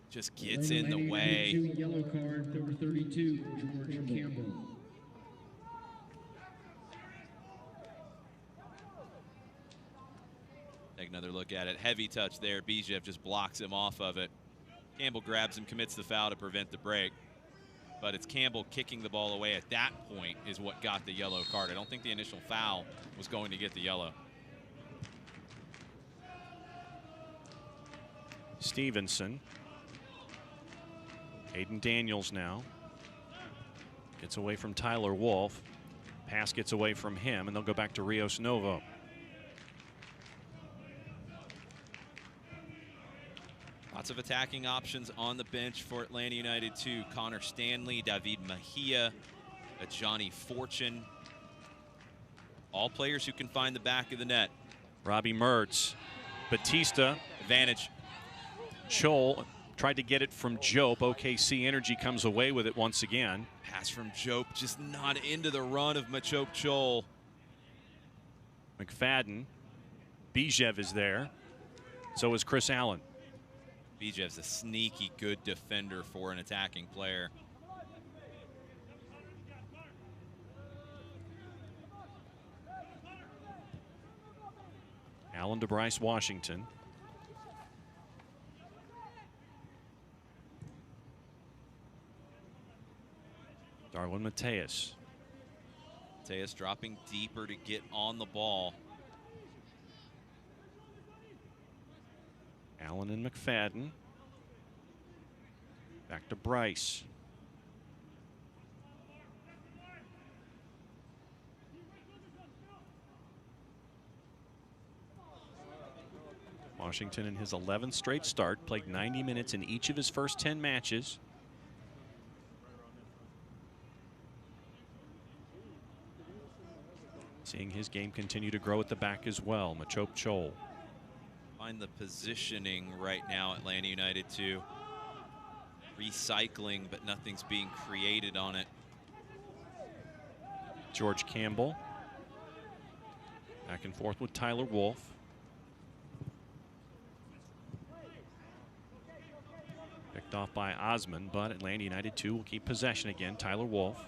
just gets in the way. Yellow card, number 32, George Campbell. Take another look at it. Heavy touch there. Bijev just blocks him off of it. Campbell grabs him, commits the foul to prevent the break. But it's Campbell kicking the ball away at that point is what got the yellow card. I don't think the initial foul was going to get the yellow. Stevenson. Aiden Daniels now. Gets away from Tyler Wolf. Pass gets away from him, and they'll go back to Rios Novo. Lots of attacking options on the bench for Atlanta United 2. Connor Stanley, David Mejia, Johnny Fortune. All players who can find the back of the net. Robbie Mertz. Batista. Advantage. Chol Tried to get it from Jope. OKC Energy comes away with it once again. Pass from Jope, just not into the run of Machop Chol. McFadden. Bijev is there. So is Chris Allen. Bijev's a sneaky good defender for an attacking player. Allen to Bryce Washington. Darwin Mateus. Mateus dropping deeper to get on the ball. Allen and McFadden. Back to Bryce. Washington in his 11th straight start, played 90 minutes in each of his first 10 matches. Seeing his game continue to grow at the back as well. Machop Chol. Find the positioning right now, Atlanta United too. Recycling, but nothing's being created on it. George Campbell. Back and forth with Tyler Wolf. Picked off by Osman, but Atlanta United 2 will keep possession again. Tyler Wolf.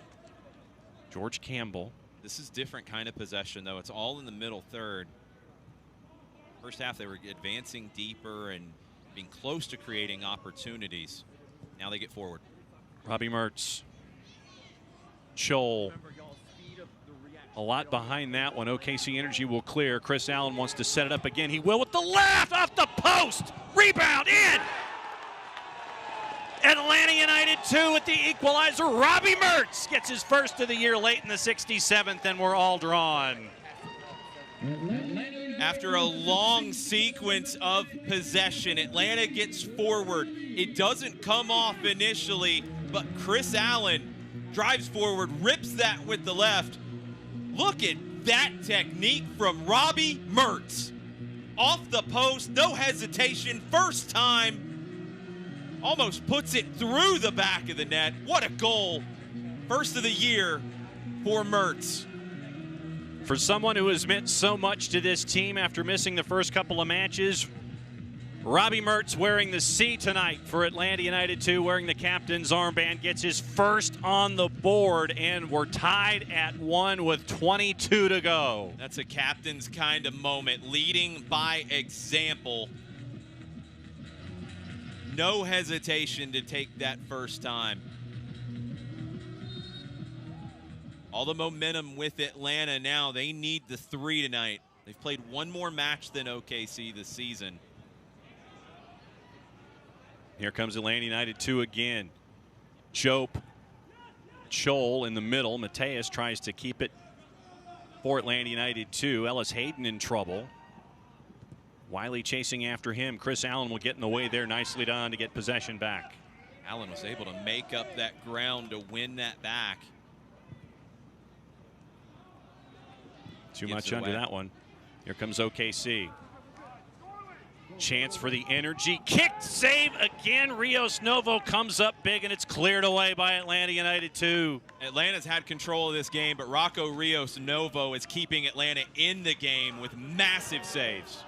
George Campbell. This is different kind of possession, though. It's all in the middle third. First half, they were advancing deeper and being close to creating opportunities. Now they get forward. Robbie Mertz. Chol. A lot behind that one. OKC Energy will clear. Chris Allen wants to set it up again. He will with the left off the post. Rebound in. Atlanta United 2 with the equalizer. Robbie Mertz gets his first of the year late in the 67th, and we're all drawn. After a long sequence of possession, Atlanta gets forward. It doesn't come off initially, but Chris Allen drives forward, rips that with the left. Look at that technique from Robbie Mertz. Off the post, no hesitation, first time. Almost puts it through the back of the net. What a goal. First of the year for Mertz. For someone who has meant so much to this team after missing the first couple of matches, Robbie Mertz wearing the C tonight for Atlanta United 2, wearing the captain's armband, gets his first on the board, and we're tied at 1 with 22 to go. That's a captain's kind of moment, leading by example. No hesitation to take that first time. All the momentum with Atlanta now. They need the 3 tonight. They've played one more match than OKC this season. Here comes Atlanta United 2 again. Jope, Chol in the middle. Mateus tries to keep it for Atlanta United 2. Ellis Hayden in trouble. Wiley chasing after him. Chris Allen will get in the way there. Nicely done to get possession back. Allen was able to make up that ground to win that back. Too much under that one. Here comes OKC. Chance for the Energy. Kicked, save again. Rios Novo comes up big, and it's cleared away by Atlanta United 2. Atlanta's had control of this game, but Rocco Rios Novo is keeping Atlanta in the game with massive saves.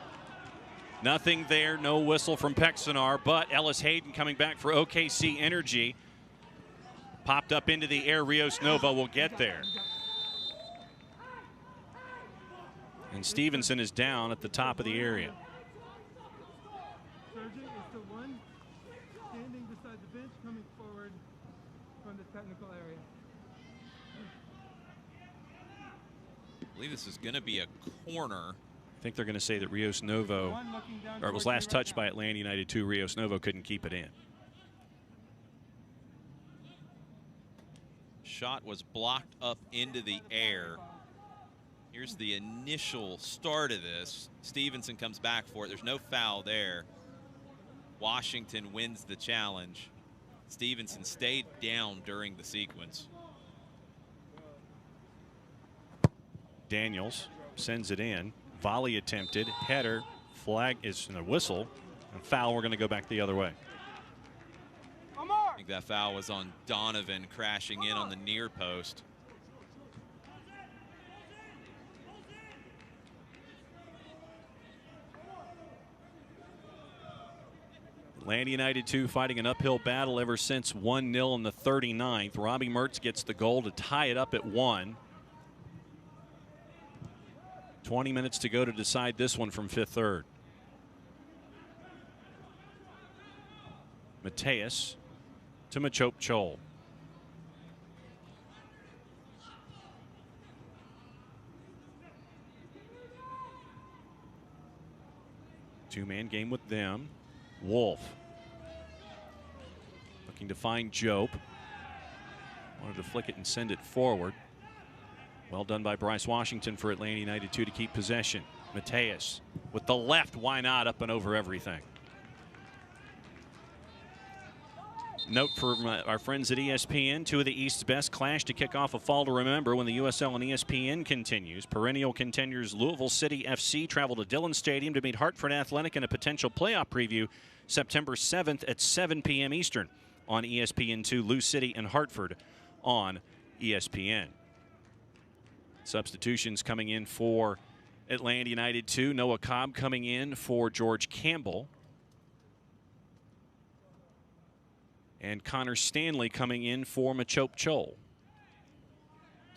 Nothing there, no whistle from Pexanar, but Ellis Hayden coming back for OKC Energy. Popped up into the air. Rios Novo will get there. And Stevenson is down at the top of the area. Surgeon is the one standing beside the bench coming forward from the technical area. I believe this is going to be a corner. I think they're going to say that Rios Novo, or it was last touched by Atlanta United 2. Rios Novo couldn't keep it in. Shot was blocked up into the air. Here's the initial start of this. Stevenson comes back for it. There's no foul there. Washington wins the challenge. Stevenson stayed down during the sequence. Daniels sends it in. Volley attempted. Header. Flag is in a whistle. And foul. We're going to go back the other way. I think that foul was on Donovan, crashing in on the near post. Atlanta United 2 fighting an uphill battle ever since 1-0 in the 39th. Robbie Mertz gets the goal to tie it up at 1. 20 minutes to go to decide this one from Fifth Third. Mateus to Machop Chol. Two-man game with them. Wolf looking to find Jope. Wanted to flick it and send it forward. Well done by Bryce Washington for Atlanta United 2 to keep possession. Mateus with the left, why not, up and over everything. Note from our friends at ESPN, two of the East's best clash to kick off a fall to remember when the USL on ESPN continues. Perennial contenders Louisville City FC travel to Dillon Stadium to meet Hartford Athletic in a potential playoff preview September 7th at 7 p.m. Eastern on ESPN2. Lou City and Hartford on ESPN. Substitutions coming in for Atlanta United 2. Noah Cobb coming in for George Campbell. And Connor Stanley coming in for Machop Chol.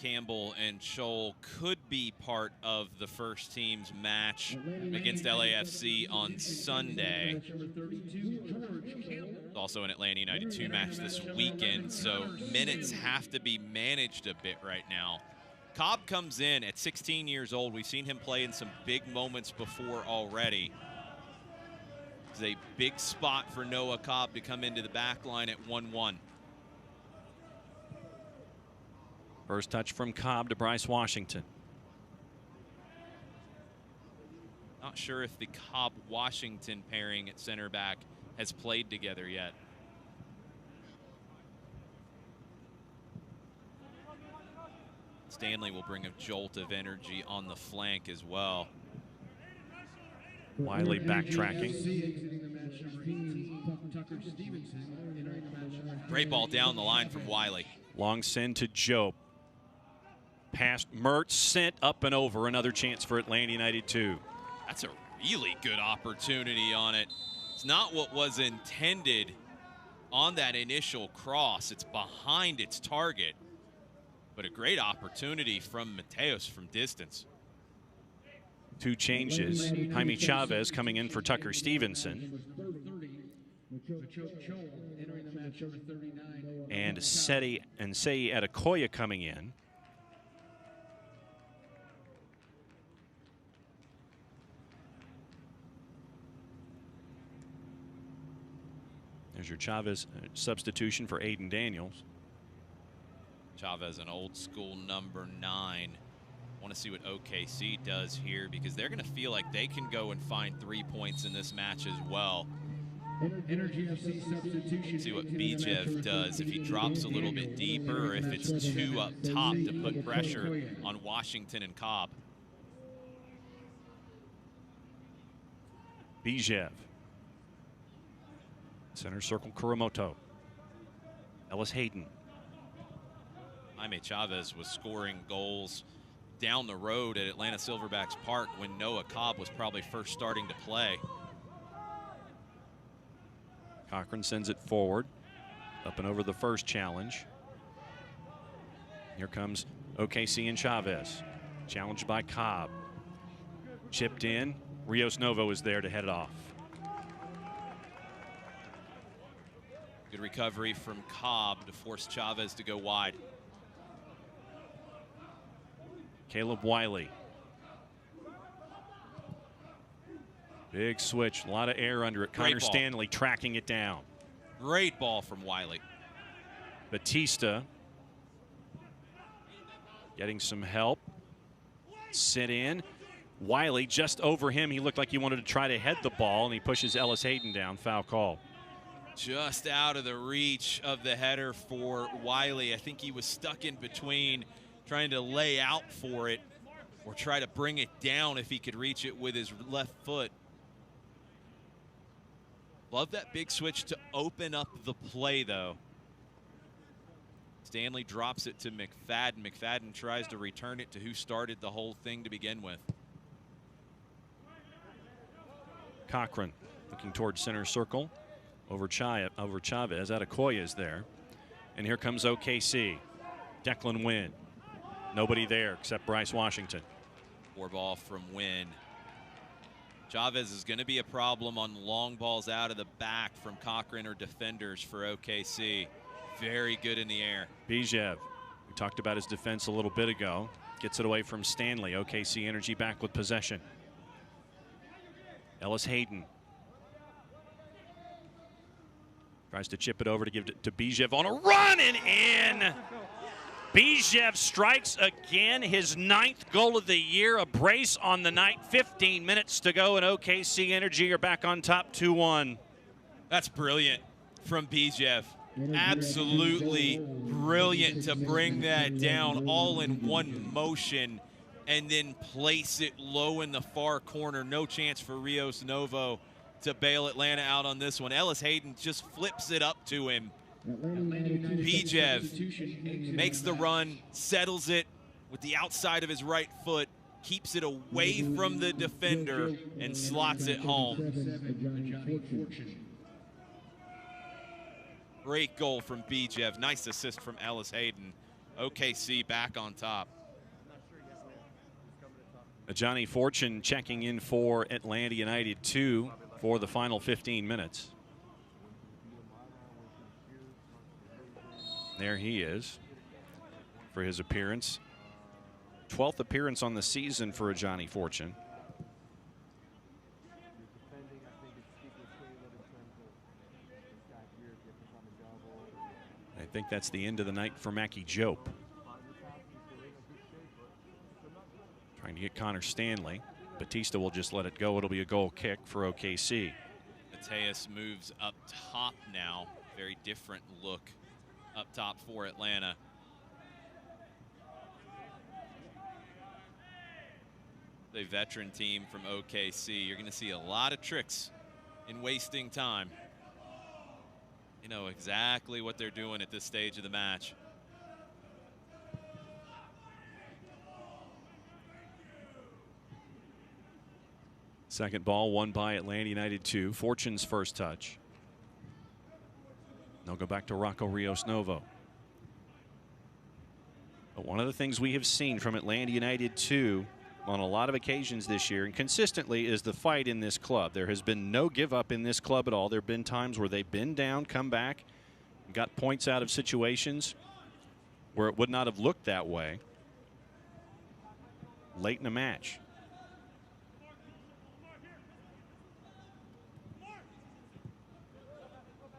Campbell and Chol could be part of the first team's match against LAFC on Sunday. Also an Atlanta United 2 match this weekend, so minutes have to be managed a bit right now. Cobb comes in at 16 years old. We've seen him play in some big moments before already. It's a big spot for Noah Cobb to come into the back line at 1-1. First touch from Cobb to Bryce Washington. Not sure if the Cobb-Washington pairing at center back has played together yet. Stanley will bring a jolt of energy on the flank as well. Wiley backtracking. Great ball down the line from Wiley. Long send to Jope. Past Mertz, sent up and over. Another chance for Atlanta United 2. That's a really good opportunity on it. It's not what was intended on that initial cross. It's behind its target. But a great opportunity from Mateus from distance. Two changes. Jaime Chavez coming in for Tucker Stevenson. And Sei Adekoya coming in. There's your Chavez substitution for Aiden Daniels. Chavez, an old school number 9. Want to see what OKC does here because they're going to feel like they can go and find 3 points in this match as well. Energy FC substitution. See what Bijev does, if he drops a little bit deeper or if it's two up top to put pressure on Washington and Cobb. Bijev. Center circle Kuramoto. Ellis Hayden. Jaime Chavez was scoring goals down the road at Atlanta Silverbacks Park when Noah Cobb was probably first starting to play. Cochran sends it forward, up and over the first challenge. Here comes OKC and Chavez. Challenged by Cobb. Chipped in. Rios Novo is there to head it off. Good recovery from Cobb to force Chavez to go wide. Caleb Wiley. Big switch, a lot of air under it. Connor Stanley tracking it down. Great ball from Wiley. Batista getting some help. Sit in. Wiley just over him. He looked like he wanted to try to head the ball, and he pushes Ellis Hayden down. Foul call. Just out of the reach of the header for Wiley. I think he was stuck in between, trying to lay out for it or try to bring it down if he could reach it with his left foot. Love that big switch to open up the play, though. Stanley drops it to McFadden. McFadden tries to return it to who started the whole thing to begin with. Cochran looking towards center circle over Chavez. Adekoya is there. And here comes OKC. Declan Wynn. Nobody there except Bryce Washington. 4-ball from Wynn. Chavez is going to be a problem on long balls out of the back from Cochran or defenders for OKC. Very good in the air. Bijev, we talked about his defense a little bit ago. Gets it away from Stanley. OKC Energy back with possession. Ellis Hayden tries to chip it over to give it to Bijev on a run and in. Bijev strikes again, his 9th goal of the year, a brace on the night. 15 minutes to go, and OKC Energy are back on top 2-1. That's brilliant from Bijev. Absolutely brilliant to bring that down all in one motion and then place it low in the far corner. No chance for Rios Novo to bail Atlanta out on this one. Ellis Hayden just flips it up to him. Bijev makes the run, settles it with the outside of his right foot, keeps it away from the defender, and slots it home. Great goal from Bijev. Nice assist from Ellis Hayden. OKC back on top. Johnny Fortune checking in for Atlanta United 2 for the final 15 minutes. There he is for his appearance. 12th appearance on the season for a Johnny Fortune. I think that's the end of the night for Mackie Jope. Trying to get Connor Stanley. Batista will just let it go. It'll be a goal kick for OKC. Mateus moves up top now. Very different look up top for Atlanta. The veteran team from OKC. You're going to see a lot of tricks in wasting time. You know exactly what they're doing at this stage of the match. Second ball won by Atlanta United 2. Fortune's first touch. They'll go back to Rocco Rios Novo. But one of the things we have seen from Atlanta United 2 on a lot of occasions this year and consistently is the fight in this club. There has been no give up in this club at all. There have been times where they've been down, come back, got points out of situations where it would not have looked that way late in a match.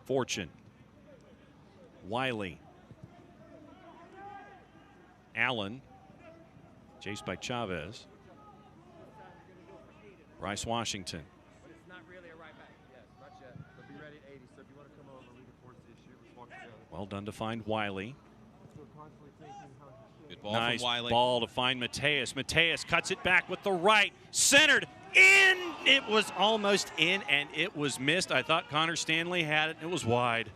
Fortune. Wiley. Allen. Chased by Chavez. Bryce Washington. Well done to find Wiley. Good ball nice from Wiley. Ball to find Mateus. Mateus cuts it back with the right. Centered. In. It was almost in, and it was missed. I thought Connor Stanley had it. It was wide.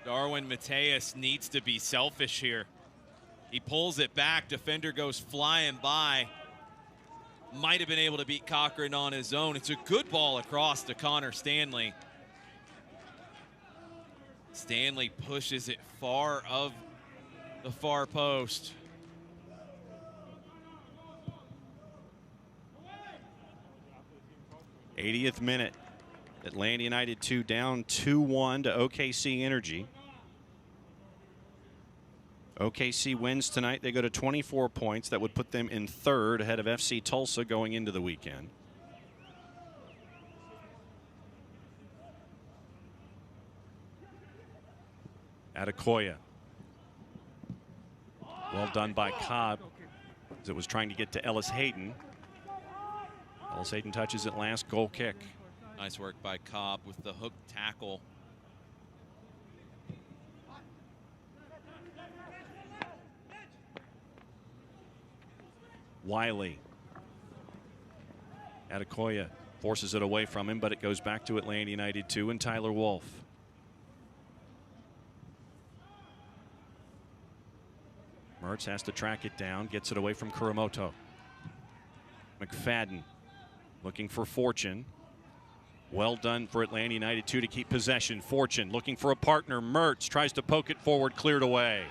Darwin Mateus needs to be selfish here. He pulls it back. Defender goes flying by. Might have been able to beat Cochran on his own. It's a good ball across to Connor Stanley. Stanley pushes it far of the far post. '80th minute. Atlanta United 2 down 2-1 to OKC Energy. OKC wins tonight. They go to 24 points. That would put them in third ahead of FC Tulsa going into the weekend. Adekoya. Well done by Cobb as it was trying to get to Ellis Hayden. Ellis Hayden touches it last. Goal kick. Nice work by Cobb with the hook tackle. Wiley. Adekoya forces it away from him, but it goes back to Atlanta United 2 and Tyler Wolf. Mertz has to track it down, gets it away from Kuramoto. McFadden looking for Fortune. Well done for Atlanta United 2 to keep possession. Fortune looking for a partner. Mertz tries to poke it forward, cleared away.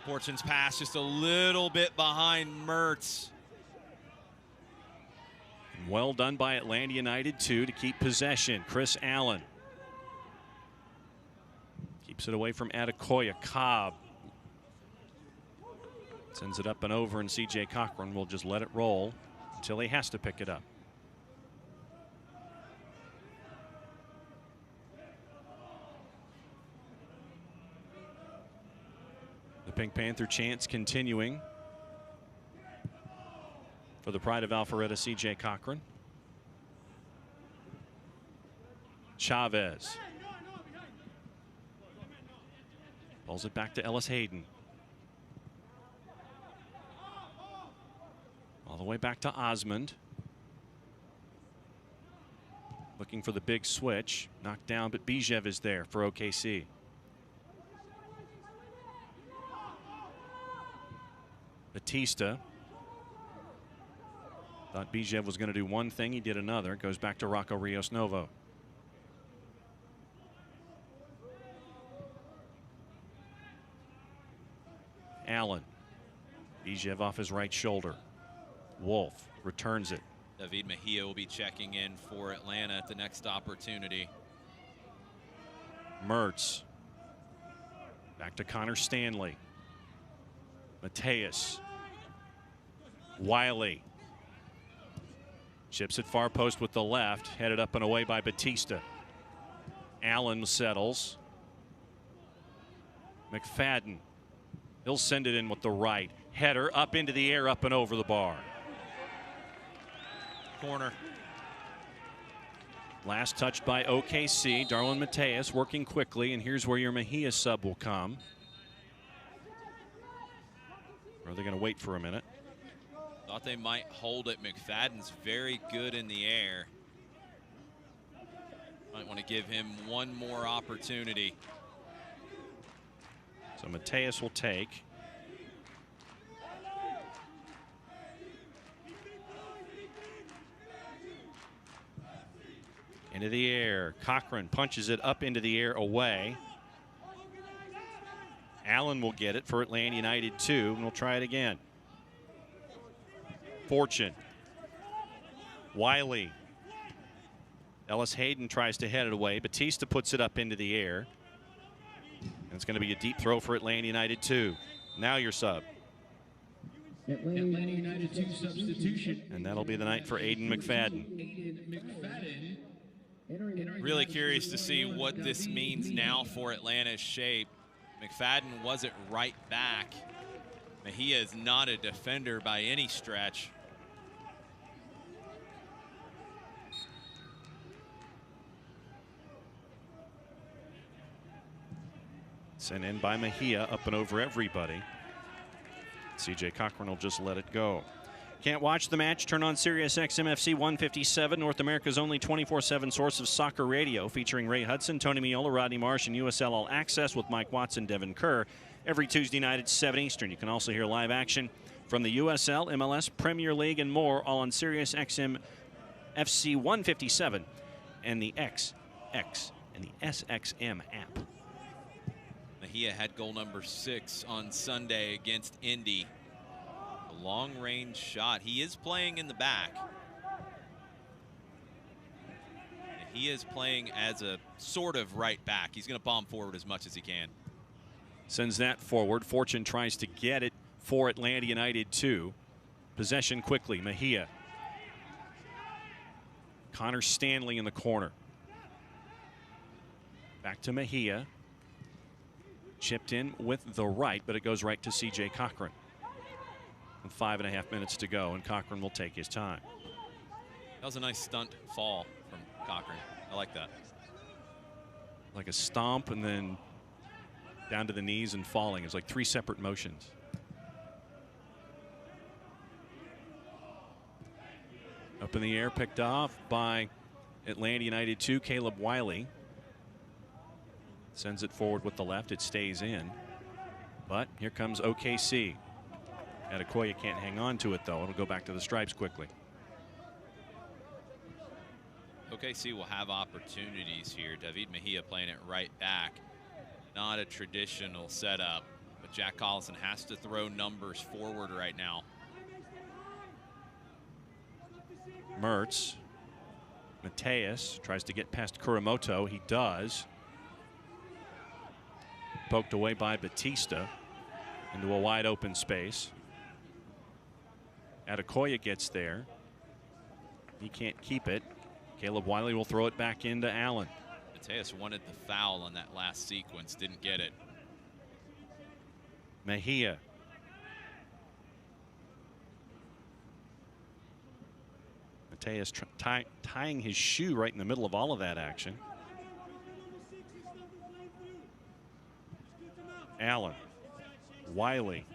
Fortune's pass just a little bit behind Mertz. Well done by Atlanta United 2 to keep possession. Chris Allen keeps it away from Adekoya. Cobb sends it up and over, and C.J. Cochran will just let it roll until he has to pick it up. The Pink Panther chants continuing for the pride of Alpharetta, C.J. Cochran. Chavez pulls it back to Ellis Hayden. All the way back to Osmond. Looking for the big switch. Knocked down, but Bijev is there for OKC. Batista. Thought Bijev was going to do one thing. He did another. Goes back to Rocco Rios Novo. Allen. Bijev off his right shoulder. Wolf returns it. David Mejia will be checking in for Atlanta at the next opportunity. Mertz. Back to Connor Stanley. Mateus. Wiley. Chips at far post with the left. Headed up and away by Batista. Allen settles. McFadden. He'll send it in with the right. Header up into the air, up and over the bar. Corner. Last touched by OKC. Darwin Mateus working quickly, and here's where your Mejia sub will come. Or are they going to wait for a minute? Thought they might hold it. McFadden's very good in the air. Might want to give him one more opportunity. So Mateus will take. Into the air. Cochran punches it up into the air away. Allen will get it for Atlanta United 2, and we'll try it again. Fortune. Wiley. Ellis Hayden tries to head it away. Batista puts it up into the air. And it's going to be a deep throw for Atlanta United 2. Now your sub. Atlanta United 2 substitution. And that'll be the night for Aiden McFadden. Really curious to see what this means now for Atlanta's shape. McFadden wasn't right back. Mejia is not a defender by any stretch. Sent in by Mejia, up and over everybody. C.J. Cochran will just let it go. Can't watch the match? Turn on Sirius XM FC 157, North America's only 24/7 source of soccer radio, featuring Ray Hudson, Tony Miola, Rodney Marsh, and USL All Access with Mike Watson, Devin Kerr, every Tuesday night at 7 Eastern. You can also hear live action from the USL, MLS, Premier League, and more, all on Sirius XM FC 157 and the XX and the SXM app. Mejia had goal number 6 on Sunday against Indy. A long-range shot. He is playing in the back. He is playing as a sort of right back. He's going to bomb forward as much as he can. Sends that forward. Fortune tries to get it for Atlanta United 2. Possession quickly. Mejia. Connor Stanley in the corner. Back to Mejia. Chipped in with the right, but it goes right to C.J. Cochran. With 5.5 minutes to go, and Cochran will take his time. That was a nice stunt fall from Cochran. I like that. Like a stomp and then down to the knees and falling. It's like 3 separate motions. Up in the air, picked off by Atlanta United 2, Caleb Wiley. Sends it forward with the left. It stays in. But here comes OKC. Adekoya can't hang on to it, though. It'll go back to the stripes quickly. OKC will have opportunities here. David Mejia playing it right back. Not a traditional setup, but Jack Collison has to throw numbers forward right now. Mertz. Mateus tries to get past Kuramoto. He does. Poked away by Batista into a wide open space. Adekoya gets there. He can't keep it. Caleb Wiley will throw it back into Allen. Mateus wanted the foul on that last sequence, didn't get it. Mejia. Mateus tying his shoe right in the middle of all of that action. Allen. Wiley.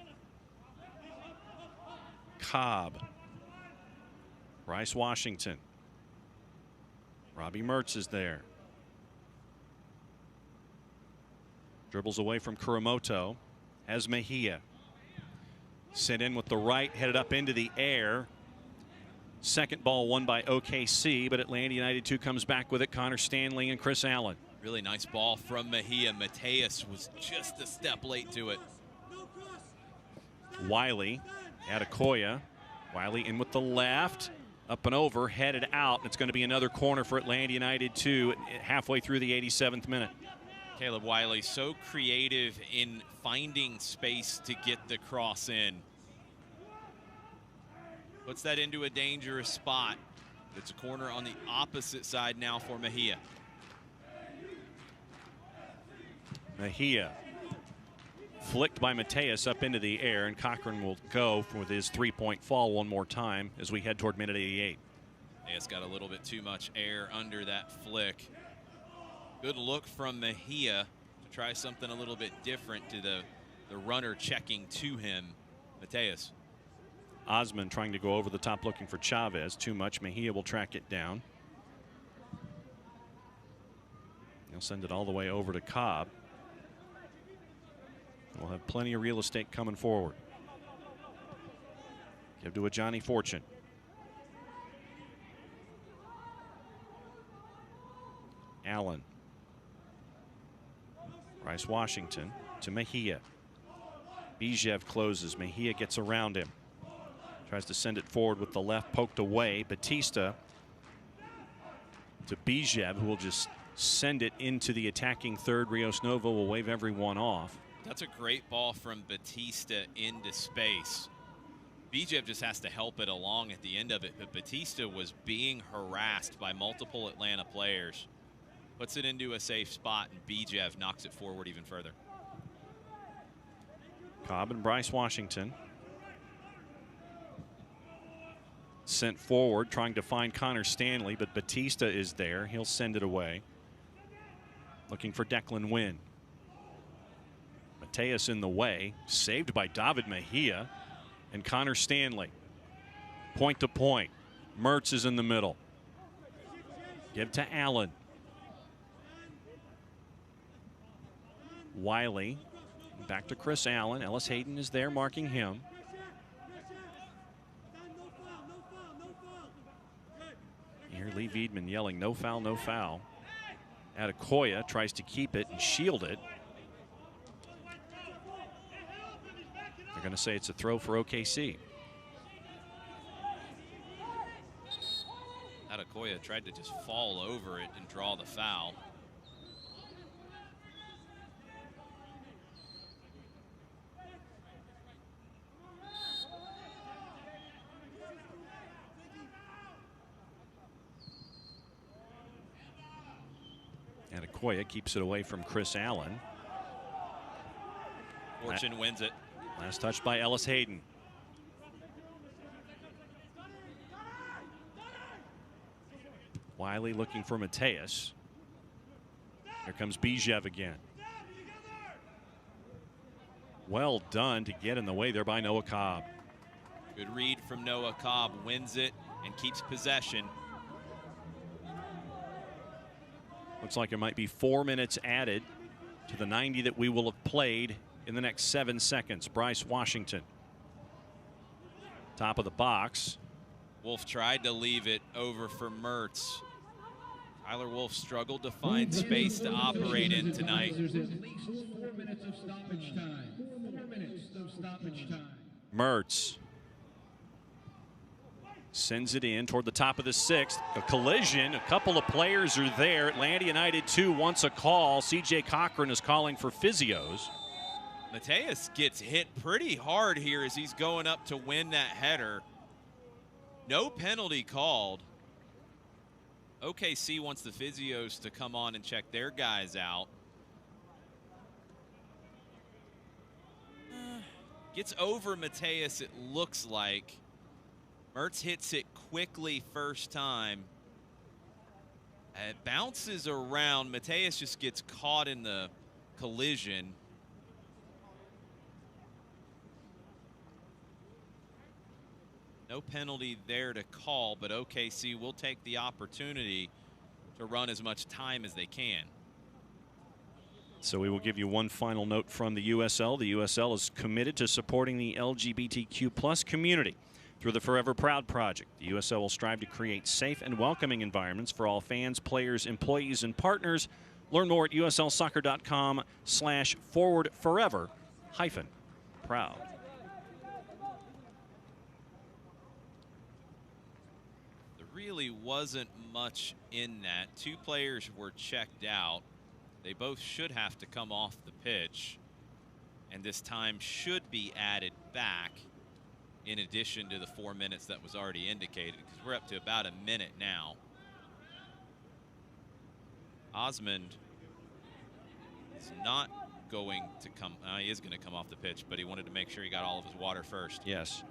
Cobb. Bryce Washington. Robbie Mertz is there. Dribbles away from Kuramoto. Has Mejia. Sent in with the right, headed up into the air. Second ball won by OKC, but Atlanta United 2 comes back with it. Connor Stanley and Chris Allen. Really nice ball from Mejia. Mateus was just a step late to it. Wiley. Adekoya. Wiley in with the left. Up and over, headed out. It's going to be another corner for Atlanta United 2 halfway through the 87th minute. Caleb Wiley so creative in finding space to get the cross in. Puts that into a dangerous spot. It's a corner on the opposite side now for Mejia. Mejia flicked by Mateus up into the air, and Cochran will go with his three-point fall one more time as we head toward minute 88. Mateus got a little bit too much air under that flick. Good look from Mejia to try something a little bit different to the runner checking to him. Mateus. Osman trying to go over the top looking for Chavez. Too much. Mejia will track it down. He'll send it all the way over to Cobb. We'll have plenty of real estate coming forward. Give to a Johnny Fortune. Allen. Bryce Washington to Mejia. Bijev closes. Mejia gets around him. Tries to send it forward with the left, poked away. Batista to Bijev, who will just send it into the attacking third. Rios Novo will wave everyone off. That's a great ball from Batista into space. Bijev just has to help it along at the end of it, but Batista was being harassed by multiple Atlanta players. Puts it into a safe spot, and Bijev knocks it forward even further. Cobb and Bryce Washington sent forward, trying to find Connor Stanley, but Batista is there. He'll send it away. Looking for Declan Wynn. Mateus in the way, saved by David Mejia and Connor Stanley. Point to point. Mertz is in the middle. Give to Allen. Wiley. Back to Chris Allen. Ellis Hayden is there marking him. You hear Lee Veidman yelling, no foul, no foul. Adekoya tries to keep it and shield it. They're going to say it's a throw for OKC. Adekoya tried to just fall over it and draw the foul. Adekoya keeps it away from Chris Allen. Fortune wins it. Last touch by Ellis Hayden. Wiley looking for Mateus. Here comes Bijev again. Well done to get in the way there by Noah Cobb. Good read from Noah Cobb. Wins it and keeps possession. Looks like there might be 4 minutes added to the 90 that we will have played in the next 7 seconds. Bryce Washington. Top of the box. Wolf tried to leave it over for Mertz. Tyler Wolf struggled to find space to operate in tonight. There's at least 4 minutes of stoppage time. 4 minutes of stoppage time. Mertz sends it in toward the top of the 6th. A collision. A couple of players are there. Atlanta United 2 wants a call. CJ Cochran is calling for physios. Mateus gets hit pretty hard here as he's going up to win that header. No penalty called. OKC wants the physios to come on and check their guys out. Gets over Mateus, it looks like. Mertz hits it quickly first time. It bounces around. Mateus just gets caught in the collision. No penalty there to call, but OKC will take the opportunity to run as much time as they can. So we will give you one final note from the USL. The USL is committed to supporting the LGBTQ+ community through the Forever Proud project. The USL will strive to create safe and welcoming environments for all fans, players, employees, and partners. Learn more at uslsoccer.com/forwardforever-proud. Really wasn't much in that. 2 players were checked out. They both should have to come off the pitch, and this time should be added back in addition to the 4 minutes that was already indicated, because we're up to about a minute now. Osmond is not going to come. He is going to come off the pitch, but he wanted to make sure he got all of his water first. Yes.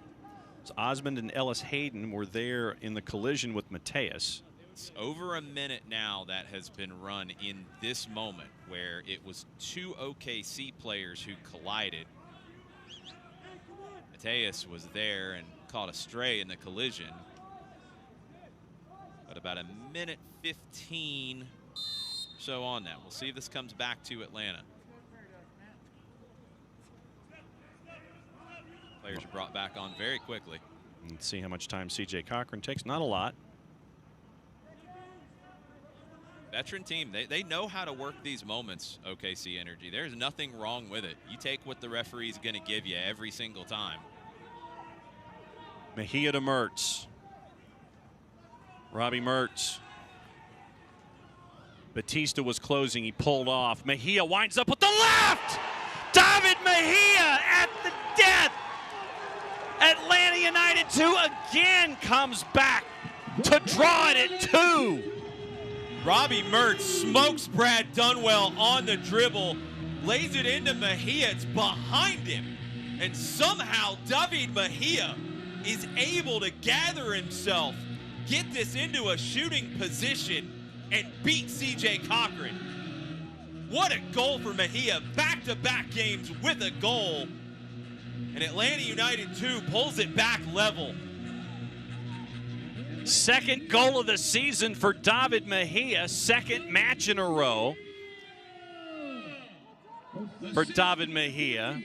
So Osmond and Ellis Hayden were there in the collision with Mateus. It's over a minute now that has been run in this moment, where it was 2 OKC players who collided. Mateus was there and caught a stray in the collision. But about a minute 15 or so on that. We'll see if this comes back to Atlanta. Players are brought back on very quickly. Let's see how much time CJ Cochran takes. Not a lot. Veteran team, they know how to work these moments, OKC Energy. There's nothing wrong with it. You take what the referee's going to give you every single time. Mejia to Mertz. Robbie Mertz. Batista was closing. He pulled off. Mejia winds up with the left. David Mejia at the death. Atlanta United 2 again comes back to draw it at 2. Robbie Mertz smokes Brad Dunwell on the dribble, lays it into Mejia. It's behind him. And somehow David Mejia is able to gather himself, get this into a shooting position, and beat CJ Cochran. What a goal for Mejia. Back-to-back games with a goal. And Atlanta United 2 pulls it back level. Second goal of the season for David Mejia. Second match in a row for David Mejia.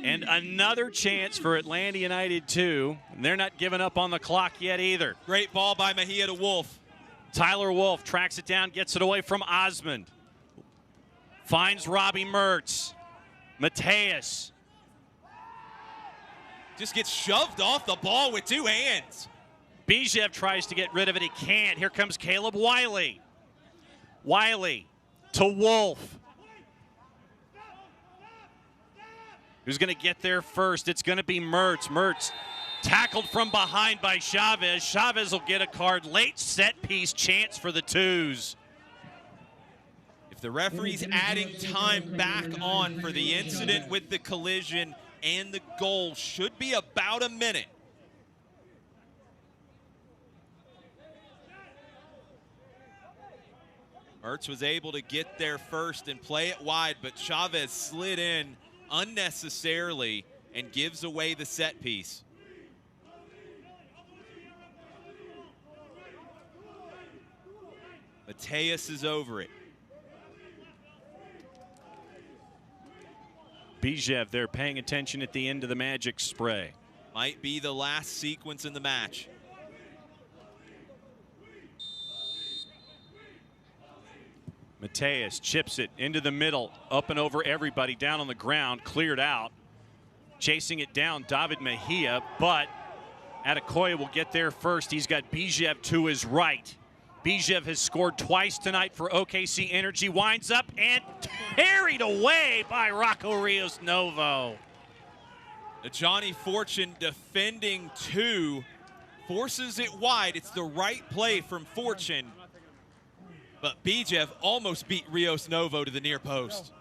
And another chance for Atlanta United 2. They're not giving up on the clock yet either. Great ball by Mejia to Wolf. Tyler Wolf tracks it down, gets it away from Osmond. Finds Robbie Mertz. Mateus. Just gets shoved off the ball with 2 hands. Bijev tries to get rid of it. He can't. Here comes Caleb Wiley. Wiley to Wolf. Who's going to get there first? It's going to be Mertz. Mertz tackled from behind by Chavez. Chavez will get a card. Late set piece chance for the Twos. If the referee's adding time back on for the incident with the collision and the goal, should be about a minute. Mertz was able to get there first and play it wide, but Chavez slid in unnecessarily and gives away the set piece. Mateus is over it. Bijev there paying attention at the end of the magic spray. Might be the last sequence in the match. Mateus chips it into the middle, up and over everybody, down on the ground, cleared out. Chasing it down, David Mejia, but Adekoya will get there first. He's got Bijev to his right. Bijev has scored twice tonight for OKC Energy. Winds up and carried away by Rocco Rios Novo. Johnny Fortune defending two, forces it wide. It's the right play from Fortune, but Bijev almost beat Rios Novo to the near post.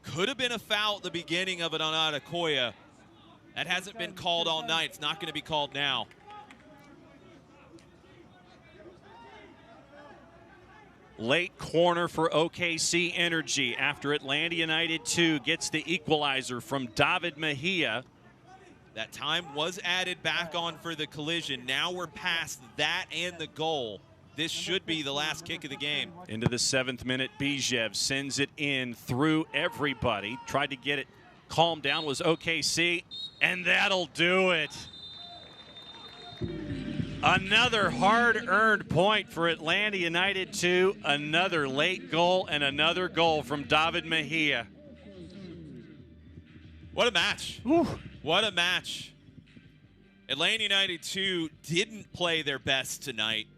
Could have been a foul at the beginning of it on Adekoya. That hasn't been called all night. It's not going to be called now. Late corner for OKC Energy after Atlanta United 2 gets the equalizer from David Mejia. That time was added back on for the collision. Now we're past that and the goal. This should be the last kick of the game. Into the 7th minute, Bijev sends it in through everybody. Tried to get it calmed down, was OKC, and that'll do it. Another hard-earned point for Atlanta United 2. Another late goal and another goal from David Mejia. What a match. Whew. What a match. Atlanta United 2 didn't play their best tonight,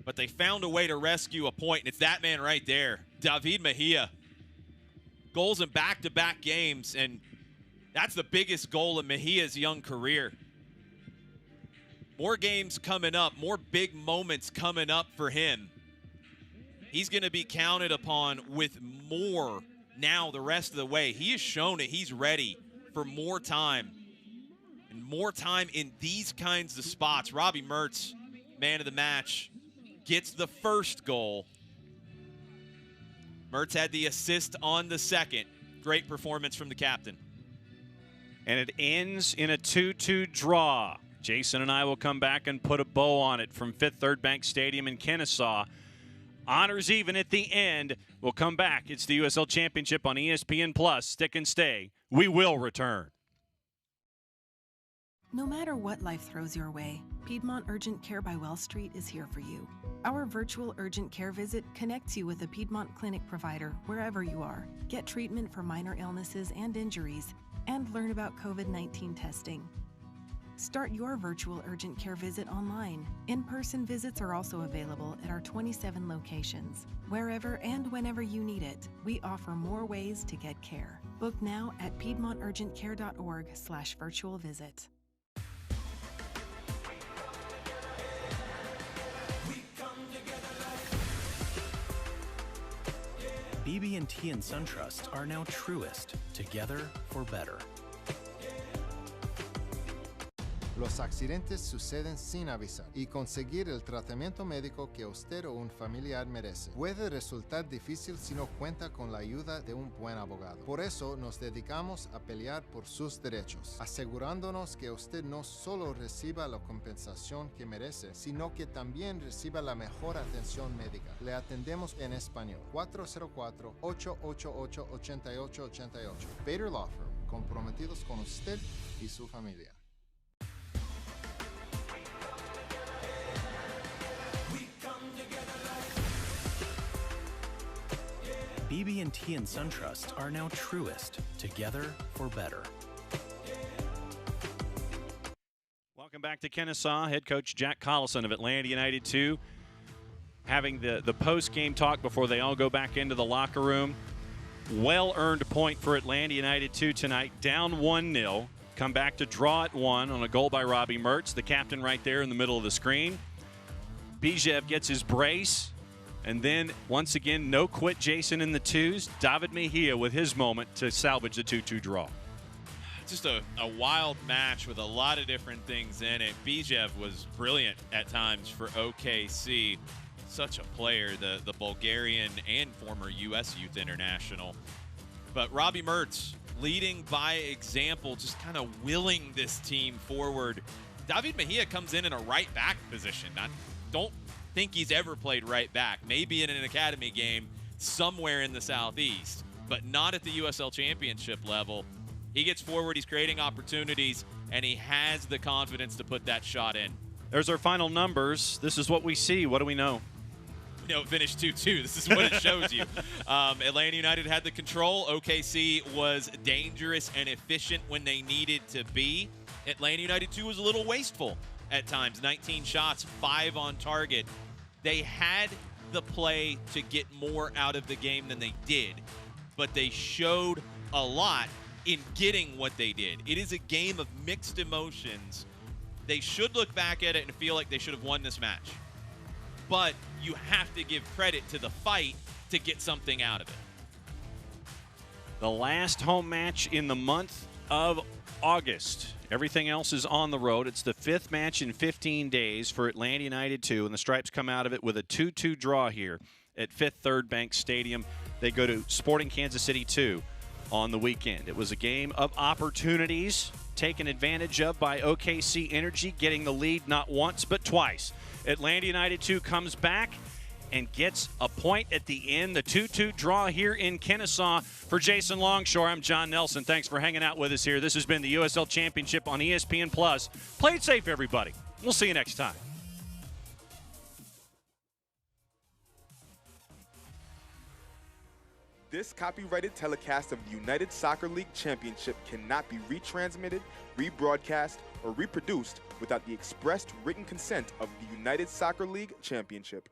but they found a way to rescue a point, and it's that man right there, David Mejia. Goals in back-to-back games, and that's the biggest goal in Mejia's young career. More games coming up, more big moments coming up for him. He's going to be counted upon with more now the rest of the way. He has shown it. He's ready for more time, and more time in these kinds of spots. Robbie Mertz, man of the match, gets the first goal. Mertz had the assist on the second. Great performance from the captain. And it ends in a 2-2 draw. Jason and I will come back and put a bow on it from Fifth Third Bank Stadium in Kennesaw. Honors even at the end. We'll come back. It's the USL Championship on ESPN+. Stick and stay. We will return. No matter what life throws your way, Piedmont Urgent Care by Well Street is here for you. Our virtual urgent care visit connects you with a Piedmont clinic provider wherever you are. Get treatment for minor illnesses and injuries, and learn about COVID-19 testing. Start your virtual urgent care visit online. In-person visits are also available at our 27 locations. Wherever and whenever you need it, we offer more ways to get care. Book now at piedmonturgentcare.org/virtual visit. BB&T and SunTrust are now Truist, together for better. Los accidentes suceden sin avisar y conseguir el tratamiento médico que usted o un familiar merece puede resultar difícil si no cuenta con la ayuda de un buen abogado. Por eso nos dedicamos a pelear por sus derechos, asegurándonos que usted no solo reciba la compensación que merece, sino que también reciba la mejor atención médica. Le atendemos en español. 404-888-8888. Bader Law Firm, comprometidos con usted y su familia. BB&T and SunTrust are now Truist, together for better. Welcome back to Kennesaw. Head coach Jack Collison of Atlanta United 2 having the post-game talk before they all go back into the locker room. Well-earned point for Atlanta United 2 tonight, down 1-0. Come back to draw at 1 on a goal by Robbie Mertz, the captain right there in the middle of the screen. Bijev gets his brace. And then, once again, no quit Jason in the twos. David Mejia with his moment to salvage the 2-2 draw. Just a wild match with a lot of different things in it. Bijev was brilliant at times for OKC. Such a player, the Bulgarian and former U.S. Youth International. But Robbie Mertz leading by example, just kind of willing this team forward. David Mejia comes in a right back position. I don't think he's ever played right back. Maybe in an academy game somewhere in the Southeast, but not at the USL Championship level. He gets forward, he's creating opportunities, and he has the confidence to put that shot in. There's our final numbers. This is what we see. What do we know? We know it finished 2-2. This is what it shows you. Atlanta United had the control. OKC was dangerous and efficient when they needed to be. Atlanta United, too, was a little wasteful at times. 19 shots, 5 on target. They had the play to get more out of the game than they did, but they showed a lot in getting what they did. It is a game of mixed emotions. They should look back at it and feel like they should have won this match. But you have to give credit to the fight to get something out of it. The last home match in the month of August. Everything else is on the road. It's the 5th match in 15 days for Atlanta United 2, and the Stripes come out of it with a 2-2 draw here at Fifth Third Bank Stadium. They go to Sporting Kansas City 2 on the weekend. It was a game of opportunities taken advantage of by OKC Energy, getting the lead not once but twice. Atlanta United 2 comes back and gets a point at the end. The 2-2 draw here in Kennesaw. For Jason Longshore, I'm John Nelson. Thanks for hanging out with us here. This has been the USL Championship on ESPN+. Play it safe, everybody. We'll see you next time. This copyrighted telecast of the United Soccer League Championship cannot be retransmitted, rebroadcast, or reproduced without the expressed written consent of the United Soccer League Championship.